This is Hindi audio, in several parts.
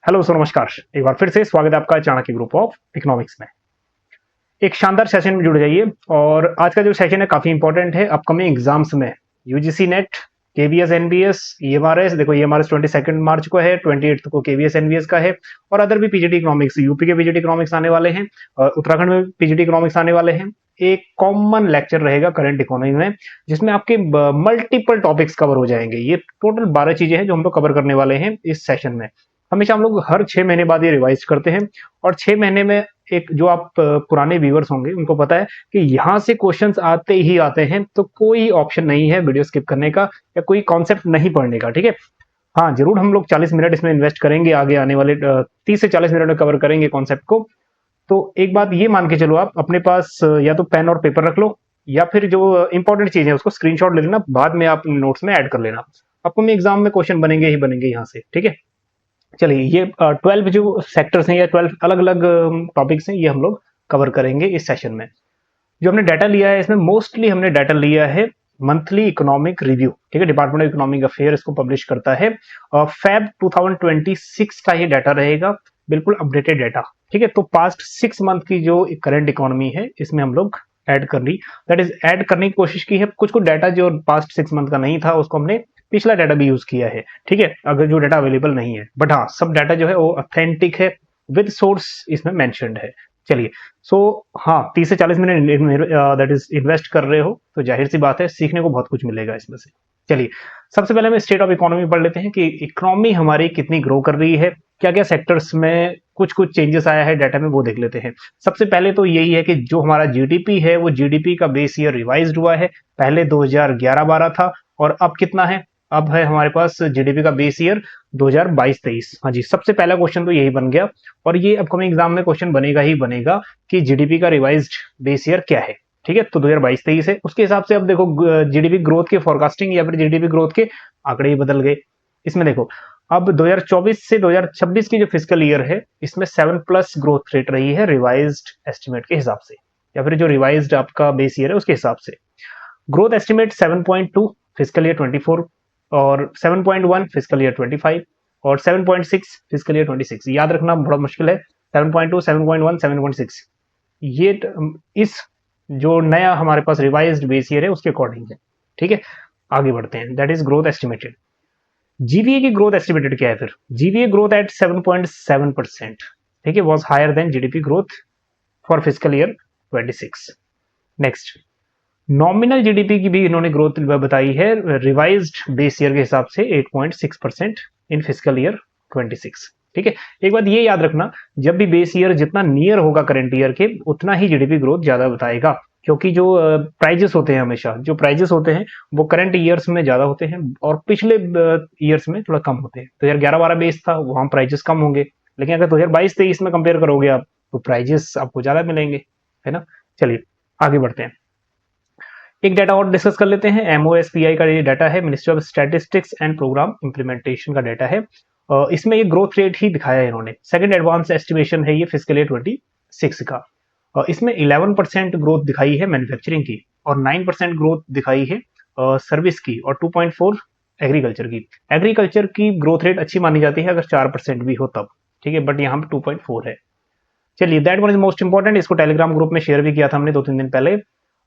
हेलो सो नमस्कार। एक बार फिर से स्वागत है आपका चाणक्य ग्रुप ऑफ इकोनॉमिक्स में। एक शानदार सेशन में जुड़ जाइए। और आज का जो सेशन है काफी इंपॉर्टेंट है अपकमिंग एग्जाम्स में। UGC net, KVS NBS, EMRS. देखो ईएमआरएस 22 मार्च को है, 28 को केवीएस एनबीएस का है। और अदर भी पीजीटी इकोनॉमिक्स, यूपी के पीजीटी इकोनॉमिक्स आने वाले हैं और उत्तराखंड में पीजीटी इकोनॉमिक्स आने वाले हैं। एक कॉमन लेक्चर रहेगा करंट इकोनॉमी में, जिसमें आपके मल्टीपल टॉपिक्स कवर हो जाएंगे। ये टोटल 12 चीजें हैं जो हम लोग कवर करने वाले हैं इस सेशन में। हमेशा हम लोग हर 6 महीने बाद ये रिवाइज करते हैं। और 6 महीने में एक जो आप पुराने व्यूअर्स होंगे उनको पता है कि यहाँ से क्वेश्चंस आते ही आते हैं, तो कोई ऑप्शन नहीं है वीडियो स्किप करने का या कोई कॉन्सेप्ट नहीं पढ़ने का। ठीक है, हाँ जरूर हम लोग 40 मिनट इसमें इन्वेस्ट करेंगे। आगे आने वाले 30 से 40 मिनट में कवर करेंगे कॉन्सेप्ट को। तो एक बात ये मान के चलो, आप अपने पास या तो पेन और पेपर रख लो, या फिर जो इंपॉर्टेंट चीज है उसको स्क्रीनशॉट ले लेना, बाद में आप नोट्स में ऐड कर लेना। आपको एग्जाम में क्वेश्चन बनेंगे ही बनेंगे यहाँ से। ठीक है, चलिए ये 12 जो सेक्टर्स हैं या 12 अलग अलग टॉपिक्स हैं, ये हम लोग कवर करेंगे इस सेशन में। जो हमने डाटा लिया है इसमें मोस्टली हमने डाटा लिया है मंथली इकोनॉमिक रिव्यू। ठीक है, डिपार्टमेंट ऑफ इकोनॉमिक अफेयर इसको पब्लिश करता है। फेब 2026 का ये डाटा रहेगा, बिल्कुल अपडेटेड डाटा। ठीक है, तो पास्ट 6 मंथ की जो करंट इकोनॉमी है इसमें हम लोग ऐड करने की कोशिश की है। कुछ कुछ डाटा जो पास्ट 6 मंथ का नहीं था उसको हमने पिछला डाटा भी यूज किया है। ठीक है, अगर जो डाटा अवेलेबल नहीं है, बट हाँ सब डाटा जो है वो ऑथेंटिक है, विद सोर्स इसमें मेंशन्ड है। चलिए, सो हाँ 30 से 40 मिनट दैट इज इन्वेस्ट कर रहे हो तो जाहिर सी बात है सीखने को बहुत कुछ मिलेगा इसमें से। चलिए, सबसे पहले हम स्टेट ऑफ इकोनॉमी पढ़ लेते हैं कि इकोनॉमी हमारी कितनी ग्रो कर रही है, क्या क्या सेक्टर्स में कुछ कुछ चेंजेस आया है डाटा में, वो देख लेते हैं। सबसे पहले तो यही है कि जो हमारा जीडीपी है वो जीडीपी का बेस ईयर रिवाइज्ड हुआ है। पहले 2011-12 था और अब कितना है, अब है हमारे पास जीडीपी का बेस ईयर 2022-23। हाँ जी, सबसे पहला क्वेश्चन तो यही बन गया। और ये अपकमिंग एग्जाम में क्वेश्चन बनेगा ही बनेगा कि जीडीपी का रिवाइज्ड बेस ईयर क्या है। ठीक है, तो 2022-23 है, उसके हिसाब से अब देखो जीडीपी ग्रोथ के फोरकास्टिंग या फिर जीडीपी ग्रोथ के आंकड़े ही बदल गए। इसमें देखो अब 2024 से 2026 की जो फिजिकल ईयर है इसमें 7+ ग्रोथ रेट रही है रिवाइज्ड एस्टिमेट के हिसाब से, या फिर जो रिवाइज्ड आपका बेस ईयर है उसके हिसाब से। ग्रोथ एस्टिमेट 7.2 फिजिकल ईयर 24, और 7.1 फिजिकल ईयर 25, और 7.6 फिजिकल ईयर 26। याद रखना बड़ा मुश्किल है, 7.2, 7.1, 7.6 ये इस जो नया हमारे पास रिवाइज्ड बेस ईयर है उसके अकॉर्डिंग है। ठीक है, आगे बढ़ते हैं। That is growth estimated. GVA की ग्रोथ एस्टिमेटेड क्या है फिर? GVA growth at 7.7%। ठीक है, was higher than GDP growth for fiscal year 26। Next, nominal GDP की भी इन्होंने ग्रोथ बताई है रिवाइज्ड बेस ईयर के हिसाब से 8.6% इन फिजिकल ईयर 26। ठीक है, एक बात ये याद रखना, जब भी बेस ईयर जितना नियर होगा करंट ईयर के उतना ही जीडीपी ग्रोथ ज्यादा बताएगा, क्योंकि जो प्राइजेस होते हैं हमेशा जो प्राइजेस होते हैं वो करंट ईयर्स में ज्यादा होते हैं और पिछले ईयर्स में थोड़ा कम होते हैं। 2011-12 बेस था, वहां प्राइजेस कम होंगे, लेकिन अगर 2022-23 में कंपेयर करोगे आप तो प्राइजेस आपको ज्यादा मिलेंगे, है ना। चलिए आगे बढ़ते हैं, एक डाटा और डिस्कस कर लेते हैं। एमओएसपीआई का ये डाटा है, ministry of statistics and programme implementation का डाटा है। इसमें ये ग्रोथ रेट ही दिखाया है इन्होंने। सेकंड एडवांस एस्टिमेशन है ये फिजिकल ईयर 26 का। इसमें 11% ग्रोथ दिखाई है मैन्युफैक्चरिंग की, और 9% ग्रोथ दिखाई है सर्विस की, और 2.4 एग्रीकल्चर की। एग्रीकल्चर की ग्रोथ रेट अच्छी मानी जाती है अगर 4% भी हो तब। ठीक है, बट यहाँ पे 2.4 है। चलिए, that one is most important. इसको टेलीग्राम ग्रुप में शेयर भी किया था हमने 2-3 दिन पहले।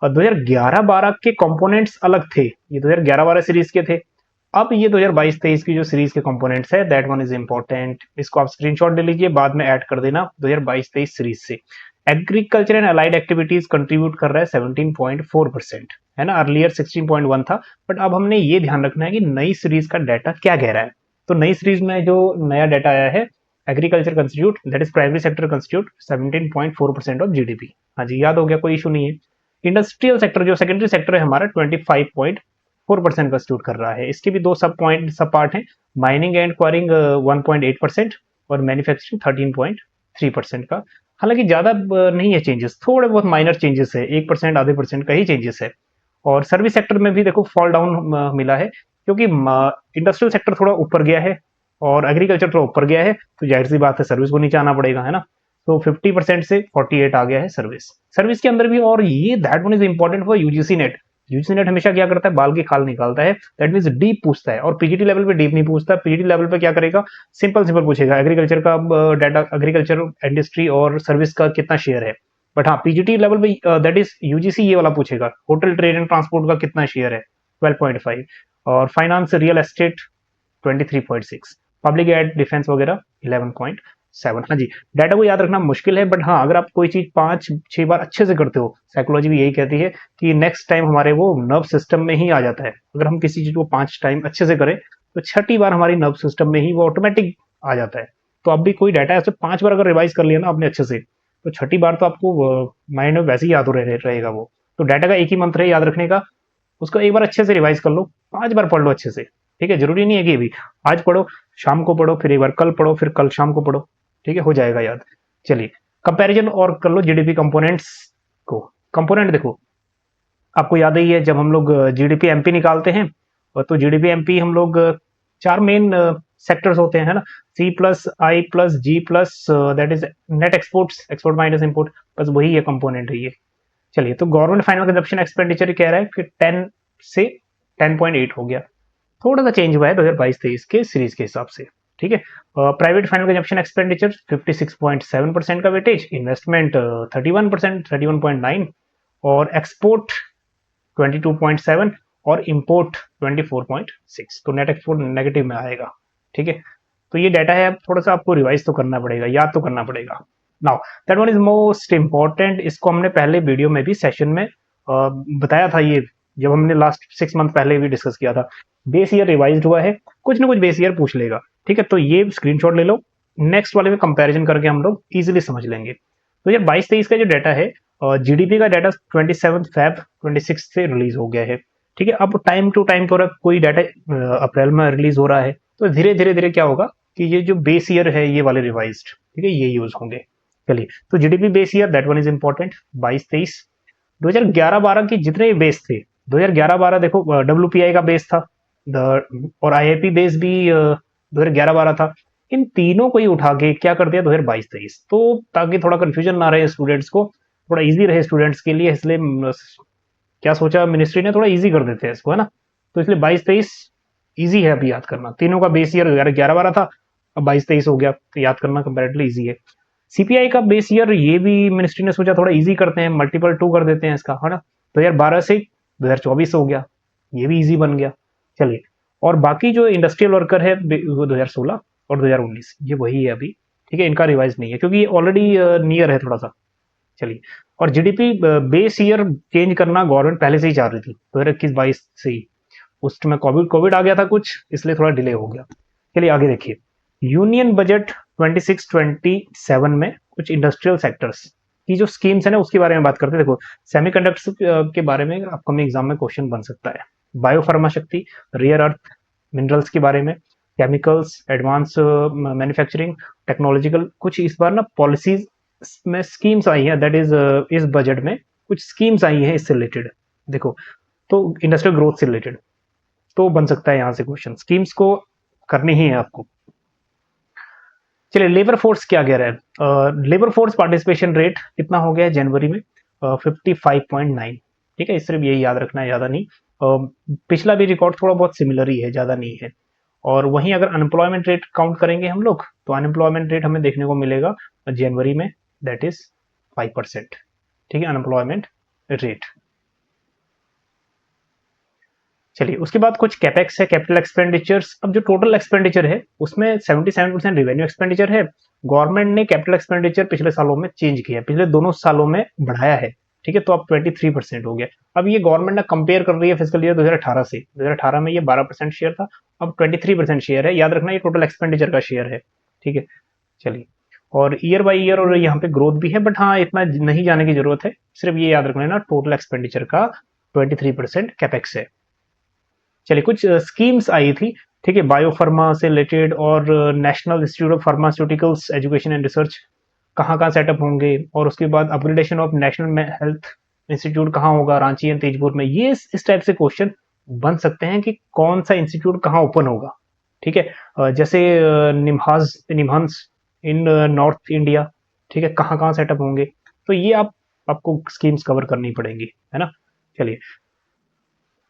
और 2011-12 के कंपोनेंट्स अलग थे, ये 2011-12 सीरीज के थे। अब ये 2022-23 की जो सीरीज के कंपोनेंट्स है, दैट वन इज इंपॉर्टेंट। इसको आप स्क्रीनशॉट ले लीजिए, बाद में ऐड कर देना 2022-23 सीरीज से। Agriculture and allied activities contribute कर रहा है 17.4%, है ना। अर्लियर 16.1 था, बट अब हमने ये ध्यान रखना है कि नई सीरीज का डाटा क्या कह रहा है। तो नई सीरीज में जो नया डाटा आया है, agriculture constitute, that is primary sector constitute 17.4% of GDP. हाँ जी, याद हो गया, कोई इशू नहीं है। इंडस्ट्रियल सेक्टर जो सेकेंडरी सेक्टर है हमारा 25.4% कंस्टिट्यूट कर रहा है। इसके भी दो सब पार्ट हैं, माइनिंग एंड क्वायरिंग 1.8% और मैन्युफैक्चरिंग 13.3% का। हालांकि ज्यादा नहीं है चेंजेस, थोड़े बहुत माइनर चेंजेस है, 1% आधे % का ही चेंजेस है। और सर्विस सेक्टर में भी देखो फॉल डाउन मिला है, क्योंकि इंडस्ट्रियल सेक्टर थोड़ा ऊपर गया है और एग्रीकल्चर थोड़ा ऊपर गया है, तो जाहिर सी बात है सर्विस को नीचे आना पड़ेगा, है ना। तो 50% से 48 आ गया है सर्विस। सर्विस के अंदर भी, और ये that one is important for UGC net, UGC net हमेशा क्या करता है, बाल की खाल निकालता है, दैट मींस डीप पूछता है। और पीजीटी लेवल पे डीप नहीं पूछता, पीजीटी लेवल पे क्या करेगा, सिंपल सिंपल पूछेगा, एग्रीकल्चर का डाटा, एग्रीकल्चर इंडस्ट्री और सर्विस का कितना शेयर है। बट हाँ, पीजीटी लेवल पे दैट इज यूजीसी ये वाला पूछेगा, होटल ट्रेड एंड ट्रांसपोर्ट का कितना शेयर है, 12.5, और finance real estate 23.6, public aid defence वगैरह 11.7। हाँ जी, डाटा को याद रखना मुश्किल है, बट हाँ अगर आप कोई चीज 5-6 बार अच्छे से करते हो, साइकोलॉजी भी यही कहती है कि नेक्स्ट टाइम हमारे वो नर्व सिस्टम में ही आ जाता है। अगर हम किसी चीज को 5 टाइम अच्छे से करें तो छठी बार हमारी नर्व सिस्टम में ही वो ऑटोमेटिक आ जाता है। तो अब भी कोई डाटा ऐसे 5 बार अगर रिवाइज कर लिया ना आपने अच्छे से, तो छठी बार तो आपको माइंड में वैसे ही याद रहेगा वो। तो डाटा का एक ही मंत्र है याद रखने का, उसको एक बार अच्छे से रिवाइज कर लो, 5 बार पढ़ लो अच्छे से। ठीक है, जरूरी नहीं है कि अभी आज पढ़ो, शाम को पढ़ो, फिर एक बार कल पढ़ो, फिर कल शाम को पढ़ो। ठीक है, हो जाएगा याद। चलिए कंपैरिजन और कर लो जीडीपी कंपोनेंट्स को। कंपोनेंट देखो, आपको याद ही है जब हम लोग जीडीपी एमपी निकालते हैं, और तो जीडीपी एमपी हम लोग 4 मेन सेक्टर्स होते हैं, है ना, C plus I plus G plus that is net exports, export minus import, बस वही ये कंपोनेंट है ये। चलिए, तो गवर्नमेंट फाइनल कंजप्शन एक्सपेंडिचर कह रहा है कि 10 से 10.8 हो गया, थोड़ा सा चेंज हुआ है 2022-23 के सीरीज के हिसाब से। ठीक है, प्राइवेट फाइनल कंजप्शन एक्सपेंडिचर 56.7% का वेटेज, इन्वेस्टमेंट 31%, 31.9, और एक्सपोर्ट 22.7 और इंपोर्ट 24.6, तो नेट एक्सपोर्ट नेगेटिव में आएगा। ठीक है, तो ये डाटा है, थोड़ा सा आपको रिवाइज तो करना पड़ेगा, याद तो करना पड़ेगा। Now that one is most important, इसको हमने पहले वीडियो में भी सेशन में बताया था, ये जब हमने लास्ट 6 मंथ पहले भी डिस्कस किया था। बेस ईयर रिवाइज हुआ है, कुछ ना कुछ बेस ईयर पूछ लेगा। ठीक है, तो ये स्क्रीनशॉट ले लो, नेक्स्ट वाले में कंपैरिजन करके हम लोग इजीली समझ लेंगे। तो ये 22-23 का जो डाटा है, जीडीपी का डाटा 27 Feb 26 से रिलीज हो गया है। ठीक है, अब टाइम टू टाइम पर कोई डाटा अप्रैल में रिलीज हो रहा है, तो धीरे धीरे धीरे क्या होगा कि ये जो बेस ईयर है ये वाले रिवाइज्ड, ठीक है, ये यूज होंगे। चलिए, तो GDP base year that one is important, 22-23। 2011-12 की जितने बेस थे, 2011-12 देखो डब्ल्यूपीआई का बेस था, और आईआईपी बेस भी 2011-12 था। इन तीनों को ही उठा के क्या कर दिया 2022-23, तो ताकि थोड़ा कंफ्यूजन ना रहे स्टूडेंट्स को, थोड़ा इजी रहे स्टूडेंट्स के लिए, इसलिए क्या सोचा मिनिस्ट्री ने, थोड़ा इजी कर देते हैं इसको, है ना। तो इसलिए 22-23 इजी है अभी याद करना, तीनों का बेस ईयर 11-12 था, अब 22-23 हो गया, तो याद करना कंपेरेटिवली इजी है। सीपीआई का बेस ईयर ये भी मिनिस्ट्री ने सोचा थोड़ा इजी करते हैं, मल्टीपल 2 कर देते हैं इसका, है ना। 2012 से 2024 हो गया, ये भी इजी बन गया। चलिए, और बाकी जो इंडस्ट्रियल वर्कर है वो 2016 और 2019 ये वही है अभी। ठीक है, इनका रिवाइज नहीं है क्योंकि ये ऑलरेडी नियर है थोड़ा सा। चलिए, और जीडीपी बेस ईयर चेंज करना गवर्नमेंट पहले से ही चाह रही थी, 2021-22 से ही। उस समय कोविड कोविड आ गया था कुछ, इसलिए थोड़ा डिले हो गया। चलिए आगे देखिए, यूनियन बजट 26-27 में कुछ इंडस्ट्रियल सेक्टर्स की जो स्कीम्स है ना उसके बारे में बात करते हैं। देखो, सेमीकंडक्टर्स के बारे में अपकमिंग एग्जाम में क्वेश्चन बन सकता है, बायोफार्मा शक्ति, रियर अर्थ मिनरल्स के बारे में, केमिकल्स, एडवांस मैन्युफैक्चरिंग, टेक्नोलॉजिकल, कुछ इस बार ना पॉलिसीज में स्कीम्स आई है, दैट इज इस बजट में कुछ स्कीम्स आई है इससे रिलेटेड। देखो, तो इंडस्ट्रियल ग्रोथ से रिलेटेड तो बन सकता है यहाँ से क्वेश्चन, स्कीम्स को करनी ही है आपको। चलिए, लेबर फोर्स क्या कह रहा है, लेबर फोर्स पार्टिसिपेशन रेट कितना हो गया है जनवरी में, 55.9। ठीक है, सिर्फ यही याद रखना है, ज्यादा नहीं। पिछला भी रिकॉर्ड थोड़ा बहुत सिमिलर ही है, ज्यादा नहीं है। और वहीं अगर अनएम्प्लॉयमेंट रेट काउंट करेंगे हम लोग, तो अनएम्प्लॉयमेंट रेट हमें देखने को मिलेगा जनवरी में, दैट इज 5%। ठीक है, अनएम्प्लॉयमेंट रेट। चलिए, उसके बाद कुछ कैपेक्स है, कैपिटल एक्सपेंडिचर्स। अब जो टोटल एक्सपेंडिचर है उसमें 77% रेवेन्यू एक्सपेंडिचर है। गवर्नमेंट ने कैपिटल एक्सपेंडिचर पिछले सालों में चेंज किया है, पिछले दोनों सालों में बढ़ाया है। ठीक है, तो अब 23% हो गया। अब ये गवर्नमेंट ने कंपेयर कर रही है फिजिकल ईयर 2018 से, 2018 में ये 12% शेयर था, अब 23% शेयर है। याद रखना ये टोटल एक्सपेंडिचर का शेयर है। ठीक है, चलिए, और ईयर बाय ईयर और यहाँ पे ग्रोथ भी है, बट हाँ इतना नहीं जाने की जरूरत है, सिर्फ ये याद रखना है ना, टोटल एक्सपेंडिचर का 23% कैपेक्स है। चलिए, कुछ स्कीम्स आई थी, ठीक है, बायोफार्मा से रिलेटेड, और national institute of pharmaceuticals education and research कहाँ कहाँ सेटअप होंगे, और उसके बाद upgradation of national health institute कहाँ होगा, रांची एंड तेजपुर में। ये इस टाइप से क्वेश्चन बन सकते हैं कि कौन सा इंस्टीट्यूट कहाँ ओपन होगा। ठीक है, जैसे निम्हांस इन नॉर्थ इंडिया, ठीक है, कहाँ कहाँ सेटअप होंगे, तो ये आपको स्कीम्स कवर करनी पड़ेंगी, है ना। चलिए,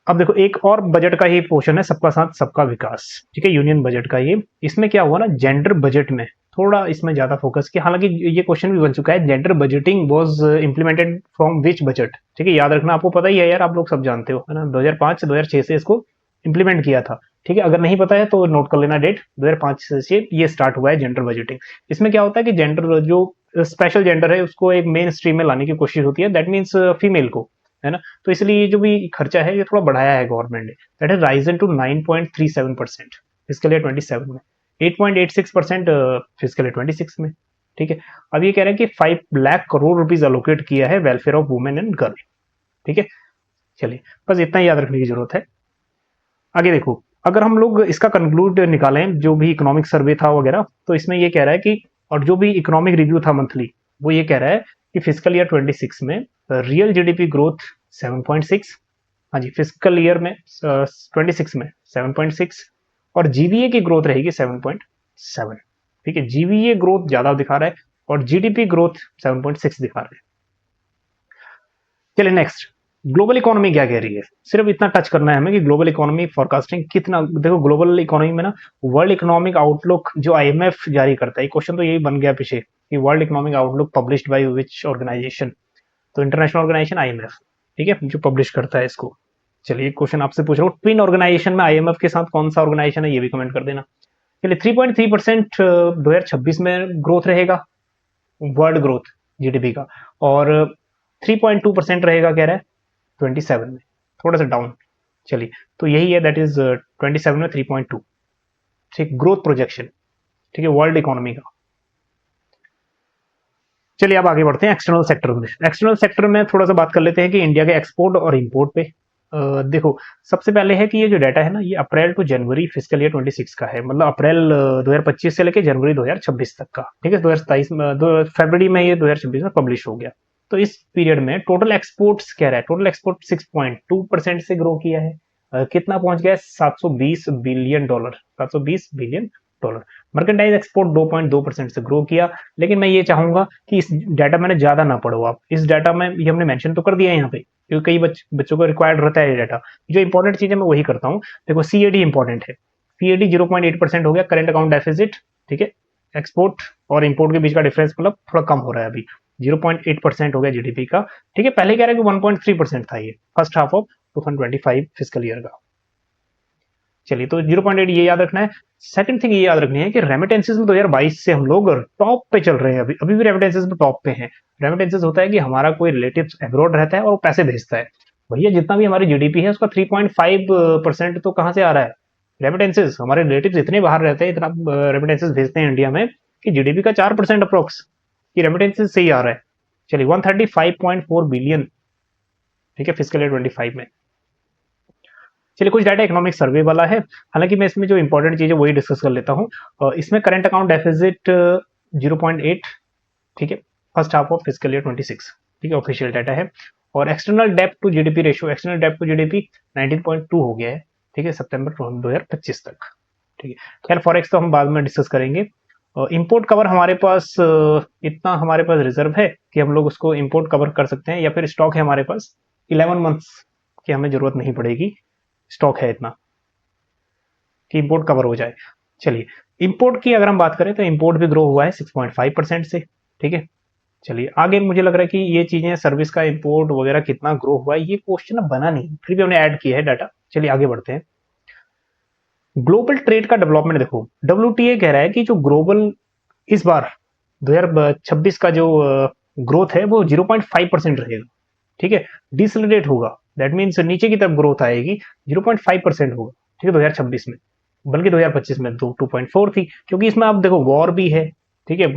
अब देखो एक और बजट का ही पोर्शन है, सबका साथ सबका विकास, ठीक है, यूनियन बजट का ये। इसमें क्या हुआ ना, जेंडर बजट में थोड़ा इसमें ज्यादा फोकस किया। हालांकि ये क्वेश्चन भी बन चुका है, gender budgeting was implemented from which budget, ठीक है, याद रखना, आपको पता ही है यार, आप लोग सब जानते हो, है ना, 2005 से 2006 से इसको इम्प्लीमेंट किया था, ठीक है। अगर नहीं पता है तो नोट कर लेना डेट, 2005 से ये स्टार्ट हुआ है जेंडर बजटिंग। इसमें क्या होता है कि जेंडर जो स्पेशल जेंडर है उसको एक मेन स्ट्रीम में लाने की कोशिश होती है, दैट मीन्स फीमेल को, है ना। तो इसलिए ये जो भी खर्चा है ये थोड़ा बढ़ाया है गवर्नमेंट ने, that is risen to 9.37% fiscal year 27 में, 8.86% फिस्कल ईयर 26 में, ठीक है। अब ये कह रहे हैं कि 5 लाख करोड़ रुपीज अलोकेट किया है welfare of women and girl, ठीक है। चलिए बस इतना याद रखने की जरूरत है। आगे देखो, अगर हम लोग इसका कंक्लूड निकालें जो भी इकोनॉमिक सर्वे था वगैरह, तो इसमें ये कह रहा है कि, और जो भी इकोनॉमिक रिव्यू था मंथली, वो ये कह रहा है कि फिस्कल ईयर 26 में रियल जीडीपी ग्रोथ 7.6, हाँ जी, फिस्कल ईयर में 26 में 7.6, और जीवीए की ग्रोथ रहेगी 7.7, ठीक है। जीवीए ग्रोथ ज्यादा दिखा रहा है और जीडीपी ग्रोथ 7.6 दिखा रहा है। चलिए नेक्स्ट, ग्लोबल इकोनॉमी क्या कह रही है, सिर्फ इतना टच करना है हमें कि ग्लोबल इकोनॉमी फोरकास्टिंग कितना। देखो ग्लोबल इकोनॉमी में ना, वर्ल्ड इकोनॉमिक आउटलुक जो आईएमएफ जारी करता है, क्वेश्चन तो यही बन गया पीछे कि world economic outlook published by which organization, तो इंटरनेशनल ऑर्गेनाइजेशन आईएमएफ, ठीक है, जो पब्लिश करता है इसको। चलिए क्वेश्चन आपसे पूछ रहा हूँ, ट्विन ऑर्गेनाइजेशन में आईएमएफ के साथ कौन सा ऑर्गेनाइजेशन है, ये भी कमेंट कर देना। चलिए 3.3% 2026 में ग्रोथ रहेगा, वर्ल्ड ग्रोथ जीडीपी का, और 3.2% रहेगा कह रहा है 27 में, थोड़ा सा डाउन। चलिए तो यही है, दैट इज 27 में 3.2, ठीक, ग्रोथ प्रोजेक्शन, ठीक है, वर्ल्ड इकोनॉमी का। चलिए अब आगे बढ़ते हैं एक्सटर्नल सेक्टर में। एक्सटर्नल सेक्टर में थोड़ा सा बात कर लेते हैं कि इंडिया के एक्सपोर्ट और इंपोर्ट पे। देखो सबसे पहले है कि ये जो डाटा है ना, ये अप्रैल टू जनवरी फिस्कल ईयर 26 का है, मतलब अप्रैल 2025 से लेकर जनवरी 2026 तक का, ठीक है। 2027 में फरवरी में ये 2026 में पब्लिश हो गया। तो इस पीरियड में टोटल एक्सपोर्ट्स कह रहा है, टोटल एक्सपोर्ट 6.2% से ग्रो किया है। कितना पहुंच गया है, 720 billion dollar, 720 billion dollar. Merchandise export 2.2% से ग्रो किया। लेकिन मैं ये चाहूंगा कि इस डाटा मैंने ज्यादा ना पढ़ो आप, इस डाटा में ये हमने मेंशन तो कर दिया है यहाँ पे, क्योंकि कई बच्चों को रिक्वायर्ड रहता है ये डाटा। जो इंपॉर्टेंट चीज है मैं वही करता हूँ। देखो सीएडी इंपॉर्टेंट है, सीएडी 0.8% हो गया, करेंट अकाउंट डेफिसिट, ठीक है। एक्सपोर्ट और इंपोर्ट के बीच का डिफरेंस मतलब थोड़ा कम हो रहा है अभी, 0.8% हो गया जीडीपी का, ठीक है। पहले कह रहा है कि 1.3% था ये first half of 2025 fiscal year का। चलिए तो 0.8 ये याद रखना है। सेकंड थिंग ये याद रखनी है कि रेमिटेंसेस में 2022 से हम लोग टॉप पे चल रहे हैं, अभी भी रेमिटेंसेस में टॉप पे हैं। रेमिटेंसेस होता है कि हमारा कोई रिलेटिव एब्रॉड रहता है और वो पैसे भेजता है। भैया जितना भी हमारी जीडीपी है उसका 3.5% तो कहाँ से आ रहा है, रेमिटेंसेस। हमारे रिलेटिव इतने बाहर रहते हैं, इतना रेमिटेंसेस भेजते हैं इंडिया में कि जीडीपी का 4% अप्रोक्स की रेमिटेंसेस से ही आ रहा है। चलिए 135.4 बिलियन, ठीक है, फिस्कल ईयर 25 में। चलिए कुछ डाटा इकोनॉमिक सर्वे वाला है, हालांकि मैं इसमें जो इंपॉर्टेंट चीज है वही डिस्कस कर लेता हूँ। इसमें करंट अकाउंट डेफिसिट 0.8, ठीक है, first half of fiscal year 26, ठीक है, ऑफिशियल डाटा है। और एक्सटर्नल डेप्ट टू जीडीपी रेशियो, एक्सटर्नल डेप्ट टू जीडीपी 19.2 हो गया है, ठीक है, सितंबर 2025 तक, ठीक है। खैर फॉरेक्स तो हम बाद में डिस्कस करेंगे। इंपोर्ट कवर हमारे पास इतना हमारे पास रिजर्व है कि हम लोग उसको इंपोर्ट कवर कर सकते हैं, या फिर स्टॉक है हमारे पास 11 मंथ्स की, हमें जरूरत नहीं पड़ेगी, स्टॉक है इतना कि इंपोर्ट कवर हो जाए। चलिए इंपोर्ट की अगर हम बात करें तो इंपोर्ट भी ग्रो हुआ है 6.5% से, ठीक है। चलिए आगे मुझे लग रहा है कि ये चीजें सर्विस का इंपोर्ट वगैरह कितना ग्रो हुआ है ये क्वेश्चन बना नहीं, फिर भी हमने ऐड किया है डाटा। चलिए आगे बढ़ते हैं। ग्लोबल ट्रेड का डेवलपमेंट देखो, डब्ल्यूटीए कह रहा है कि जो ग्लोबल इस बार 2026 का जो ग्रोथ है वो 0.5% रहेगा, ठीक है, डिसलेरेट होगा, दैट मीन्स नीचे की तरफ ग्रोथ आएगी, 0.5% होगा, ठीक है, 2026 में, बल्कि 2025 में 2.4 थी, क्योंकि इसमें आप देखो वॉर भी है, ठीक है,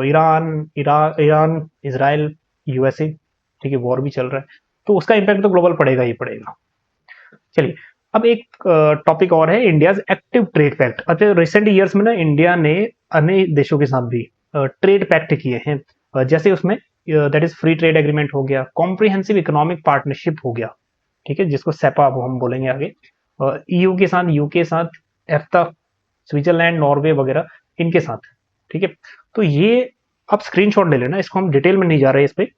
ईरान इजराइल यूएसए, ठीक है, वॉर भी चल रहा है, तो उसका इंपैक्ट तो ग्लोबल पड़ेगा ही पड़ेगा। चलिए अब एक टॉपिक और है, इंडिया एक्टिव ट्रेड पैक्ट। अच्छा रिसेंट ईयर्स में ना इंडिया ने अन्य देशों के साथ भी ट्रेड पैक्ट किए हैं, जैसे उसमें that is free trade agreement हो गया, कॉम्प्रिहेंसिव इकोनॉमिक पार्टनरशिप हो गया, ठीक है, जिसको सेपा हम बोलेंगे आगे, ईयू के साथ, यूके साथ, एफ्ता, स्विट्जरलैंड, नॉर्वे वगैरह इनके साथ, ठीक है। तो ये आप स्क्रीनशॉट ले लेना, इसको हम डिटेल में नहीं जा रहे इस पे,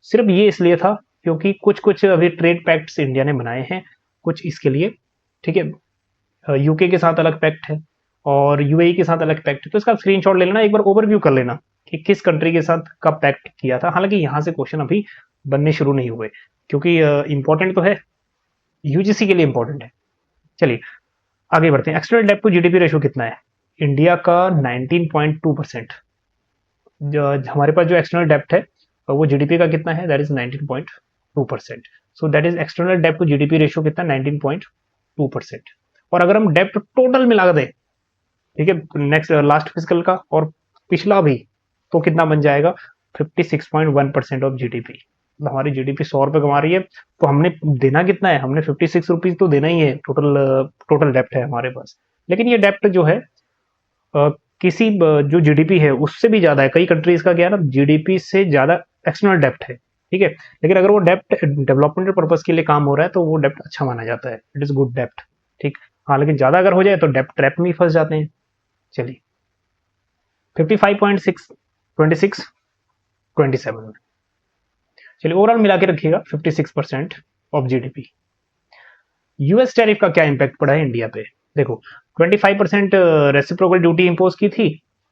सिर्फ ये इसलिए था क्योंकि कुछ कुछ अभी ट्रेड पैक्ट्स इंडिया ने बनाए हैं कुछ इसके लिए, ठीक है। यूके के साथ अलग पैक्ट है और यूएई के साथ अलग पैक्ट है, तो इसका स्क्रीनशॉट ले लेना, एक बार ओवरव्यू कर लेना कि किस कंट्री के साथ कब पैक्ट किया था। हालांकि यहाँ से क्वेश्चन अभी बनने शुरू नहीं हुए, क्योंकि इंपॉर्टेंट तो है, यूजीसी के लिए इंपॉर्टेंट है। चलिए आगे बढ़ते हैं। एक्सटर्नल डेब्ट टू जीडीपी रेशियो कितना है इंडिया का? 19.2%। हमारे पास जो एक्सटर्नल डेब्ट है वो जीडीपी का कितना है? That is 19.2%। So that is external डेब्ट टू जीडीपी रेशियो कितना? 19.2%। और अगर हम डेब्ट टोटल मिला दें, ठीक है, नेक्स्ट लास्ट फिजिकल का और पिछला भी, तो कितना बन जाएगा? 56.1% ऑफ जीडीपी। हमारी जीडीपी 100 रुपए कमा रही है, तो हमने देना कितना है? हमने 56 रुपीज तो देना ही है। टोटल डेप्ट है हमारे पास। लेकिन ये डेप्ट जो है किसी जो जीडीपी है उससे भी ज्यादा है। कई कंट्रीज का क्या है ना, जीडीपी से ज्यादा एक्सटर्नल डेप्ट है, ठीक है। लेकिन अगर वो डेप्ट डेवलपमेंटल पर्पज के लिए काम हो रहा है तो वो डेप्ट अच्छा माना जाता है, इट इज गुड डेप्ट, ठीक। हाँ, लेकिन ज्यादा अगर हो जाए तो डेप्ट ट्रैप में ही फंस जाते हैं। चलिए 55.6, 26, 27। चलिए ओवरऑल मिला के रखिएगा 56% ऑफ जीडीपी। यूएस टैरिफ का क्या इंपैक्ट पड़ा है इंडिया पे? देखो 25% रेसिप्रोकल ड्यूटी इंपोज की थी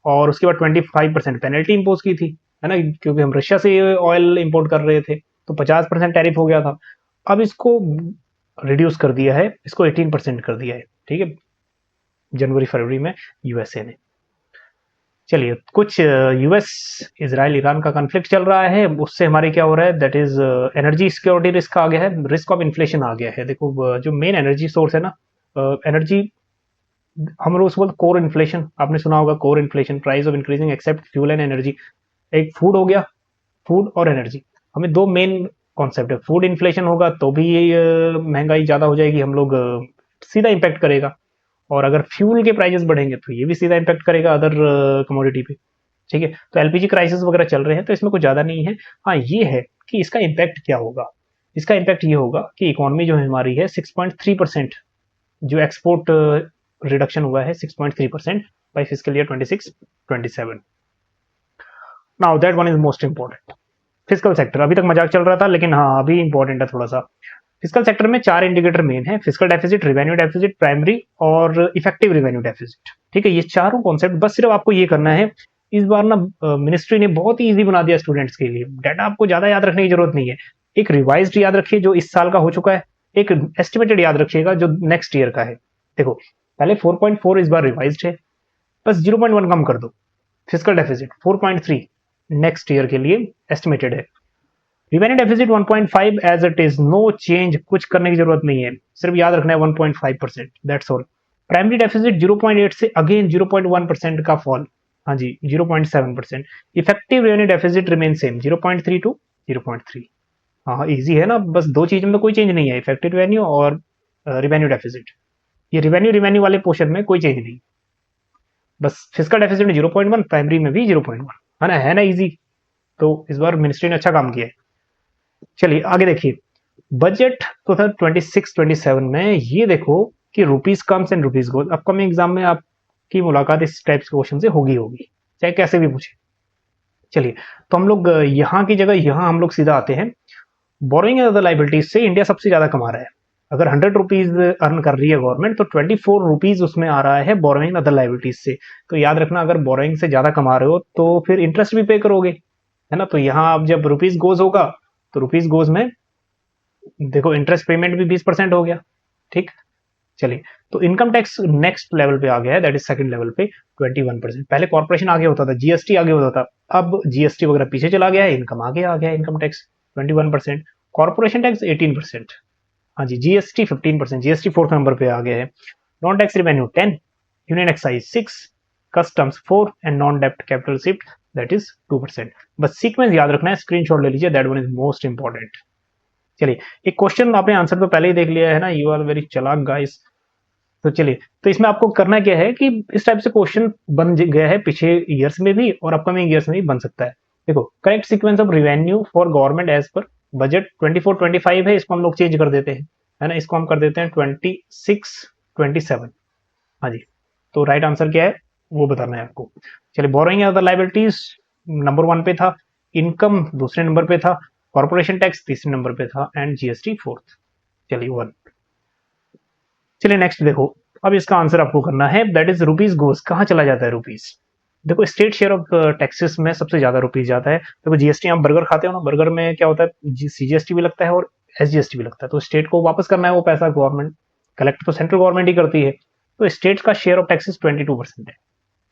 और उसके बाद 25% पेनल्टी इंपोज की थी, है ना, क्योंकि हम रशिया से ऑयल इंपोर्ट कर रहे थे, तो 50% टैरिफ हो गया था। अब इसको रिड्यूस कर दिया है, इसको 18% कर दिया है, ठीक है, जनवरी फरवरी में यूएसए ने। चलिए कुछ यूएस इजराइल ईरान का कॉन्फ्लिक्ट चल रहा है, उससे हमारे क्या हो रहा है? That is energy security risk आ गया है, रिस्क ऑफ इन्फ्लेशन आ गया है। देखो जो मेन एनर्जी सोर्स है ना, एनर्जी, हम लोग उसको बोलते कोर इन्फ्लेशन, आपने सुना होगा core inflation, price of increasing except fuel and energy. एक फूड हो गया, फूड और एनर्जी, हमें दो मेन कॉन्सेप्ट है। फूड इन्फ्लेशन होगा तो भी महंगाई ज्यादा हो जाएगी, हम लोग सीधा इम्पैक्ट करेगा। और अगर फ्यूल के प्राइसेस बढ़ेंगे तो ये भी सीधा इम्पैक्ट करेगा अदर कमोडिटी पे, ठीक है। तो एलपीजी क्राइसिस वगैरह चल रहे हैं, तो इसमें कुछ ज्यादा नहीं है। हाँ ये है कि इसका इम्पैक्ट क्या होगा। इसका इम्पैक्ट ये होगा कि इकोनॉमी जो है हमारी है 6.3%, जो एक्सपोर्ट रिडक्शन हुआ है 6.3% by physical year 26-27। Now that one is most important. Physical sector, अभी तक मजाक चल रहा था, लेकिन हाँ अभी इंपॉर्टेंट है थोड़ा सा। फिजिकल सेक्टर में 4 इंडिकेटर मेन है: physical deficit, revenue deficit, primary और इफेक्टिव रिवेन्यू डेफिसिट, ठीक है। ये चारों कॉन्सेप्ट बस सिर्फ आपको ये करना है। इस बार ना मिनिस्ट्री ने बहुत ही इजी बना दिया स्टूडेंट्स के लिए, डाटा आपको ज्यादा याद रखने की जरूरत नहीं है। एक रिवाइज्ड याद रखिए जो इस साल का हो चुका है, एक एस्टिमेटेड याद रखिएगा जो नेक्स्ट ईयर का है। देखो पहले 4.4 इस बार रिवाइज्ड है, बस 0.1 कम कर दो। फिजिकल डेफिसिट 4.3 नेक्स्ट ईयर के लिए एस्टिमेटेड है। Revenue deficit 1.5 as it is, no change, कुछ करने की जरूरत नहीं है, सिर्फ याद रखना है 1.5%, दैट्स ऑल। प्राइमरी डेफिसिट 0.8 से अगेन 0.1% का फॉल, हाँ जी 0.7%। Effective revenue deficit remain same 0.3 to 0.3। हाँ इजी है ना, बस दो चीज में तो कोई चेंज नहीं है, इफेक्टिव रेवेन्यू और रिवेन्यू डेफिसिट। ये रिवेन्यू वाले पोर्शन में कोई चेंज नहीं, बस फिजिकल डेफिसिट में 0.1, प्राइमरी में भी 0.1, है ना इजी। तो इस बार मिनिस्ट्री ने अच्छा काम किया है। चलिए आगे देखिए, बजट 2026-27 में ये देखो कि rupees comes and rupees goes. Upcoming exam में आपकी मुलाकात इस टाइप के क्वेश्चन से होगी, चाहे कैसे भी पूछे। चलिए तो हम लोग यहाँ की जगह यहाँ हम लोग सीधा आते हैं। बोरोइंग एंड अदर लाइबिलिटीज से इंडिया सबसे ज्यादा कमा रहा है। अगर 100 रुपीज अर्न कर रही है गवर्नमेंट, तो 24 रुपीज उसमें आ रहा है बोरोइंग अदर लाइबिलिटीज से। तो याद रखना, अगर बोरोइंग से ज्यादा कमा रहे हो तो फिर इंटरेस्ट भी पे करोगे, है ना। तो यहाँ अब जब रुपीज गोज होगा तो रुपीज गोज में देखो इंटरेस्ट पेमेंट भी 20% हो गया, ठीक। चलिए तो इनकम टैक्स नेक्स्ट लेवल पे आ गया है, दैट इज सेकंड लेवल पे 21%। पहले कॉर्पोरेशन आगे होता था, जीएसटी आगे होता था, अब जीएसटी वगैरह पीछे चला गया है, इनकम आगे आ गया है। इनकम टैक्स 21%, कॉर्पोरेशन टैक्स 18%, हाँ जी जीएसटी 15%, जीएसटी फोर्थ नंबर पे आ गया है। Non tax revenue 10, union excise 6, customs 4 and non डेप्ट कैपिटल शिफ्ट दैट इज 2%। बस सीक्वेंस याद रखना है, स्क्रीनशॉट ले लीजिए, that one is most important. चलिए एक क्वेश्चन आपने आंसर तो पहले ही देख लिया है ना, यू आर वेरी चालाक गाइस। तो चलिए, तो इसमें आपको करना क्या है कि इस टाइप से क्वेश्चन बन गया है पिछले ईयर्स में भी और अपकमिंग ईयर्स में भी बन सकता है। देखो correct sequence of revenue for government as per budget 24-25 है, इसको हम लोग चेंज कर देते हैं, है ना, इसको हम कर देते हैं 26-27। हाँ जी, तो राइट आंसर क्या है वो बताना है आपको। चलिए borrowing and other liabilities number 1 पे था, इनकम दूसरे नंबर पे था, कॉर्पोरेशन टैक्स तीसरे नंबर पे था एंड जीएसटी फोर्थ। चलिए 1। चलिए नेक्स्ट देखो, अब इसका आंसर आपको करना है, दैट इज रुपीज गोज, कहाँ चला जाता है रुपीज। देखो स्टेट शेयर ऑफ टैक्सेस में सबसे ज्यादा रुपीज जाता है। देखो जीएसटी, आप बर्गर खाते हो ना, बर्गर में क्या होता है, सीजीएसटी भी लगता है और एसजीएसटी भी लगता है, तो स्टेट को वापस करना है वो पैसा, गवर्नमेंट कलेक्ट तो सेंट्रल गवर्नमेंट ही करती है, तो स्टेट का शेयर ऑफ टैक्सेस 22% है।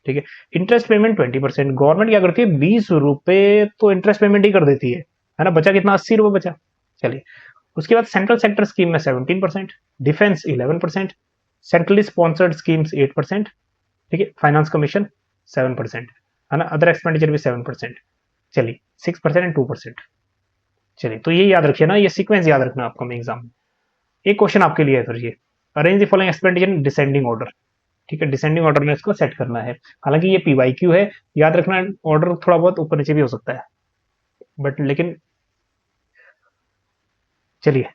ठीक है, इंटरेस्ट पेमेंट 20%, गवर्नमेंट क्या करती है 20 रुपए तो इंटरेस्ट पेमेंट ही कर देती है ना, बचा कितना 80 रुपए बचा। चलिए उसके बाद सेंट्रल सेक्टर स्कीम में 17%, डिफेंस 11%, सेंट्रली स्पॉन्सर्ड स्कीम्स 8%, ठीक है, फाइनेंस कमीशन 7%, है ना, अदर एक्सपेंडिचर भी 7%, चलिए 6% एंड 2%। चलिए तो ये याद रखिए ना, ये सीक्वेंस याद रखना आपको मैं एग्जाम में। एक क्वेश्चन आपके लिए है फिर ये, arrange the following expenditure in descending order. ठीक है, डिसेंडिंग ऑर्डर में इसको सेट करना है, हालांकि ये पीवाईक्यू है, याद रखना ऑर्डर थोड़ा बहुत ऊपर नीचे भी हो सकता है, बट लेकिन चलिए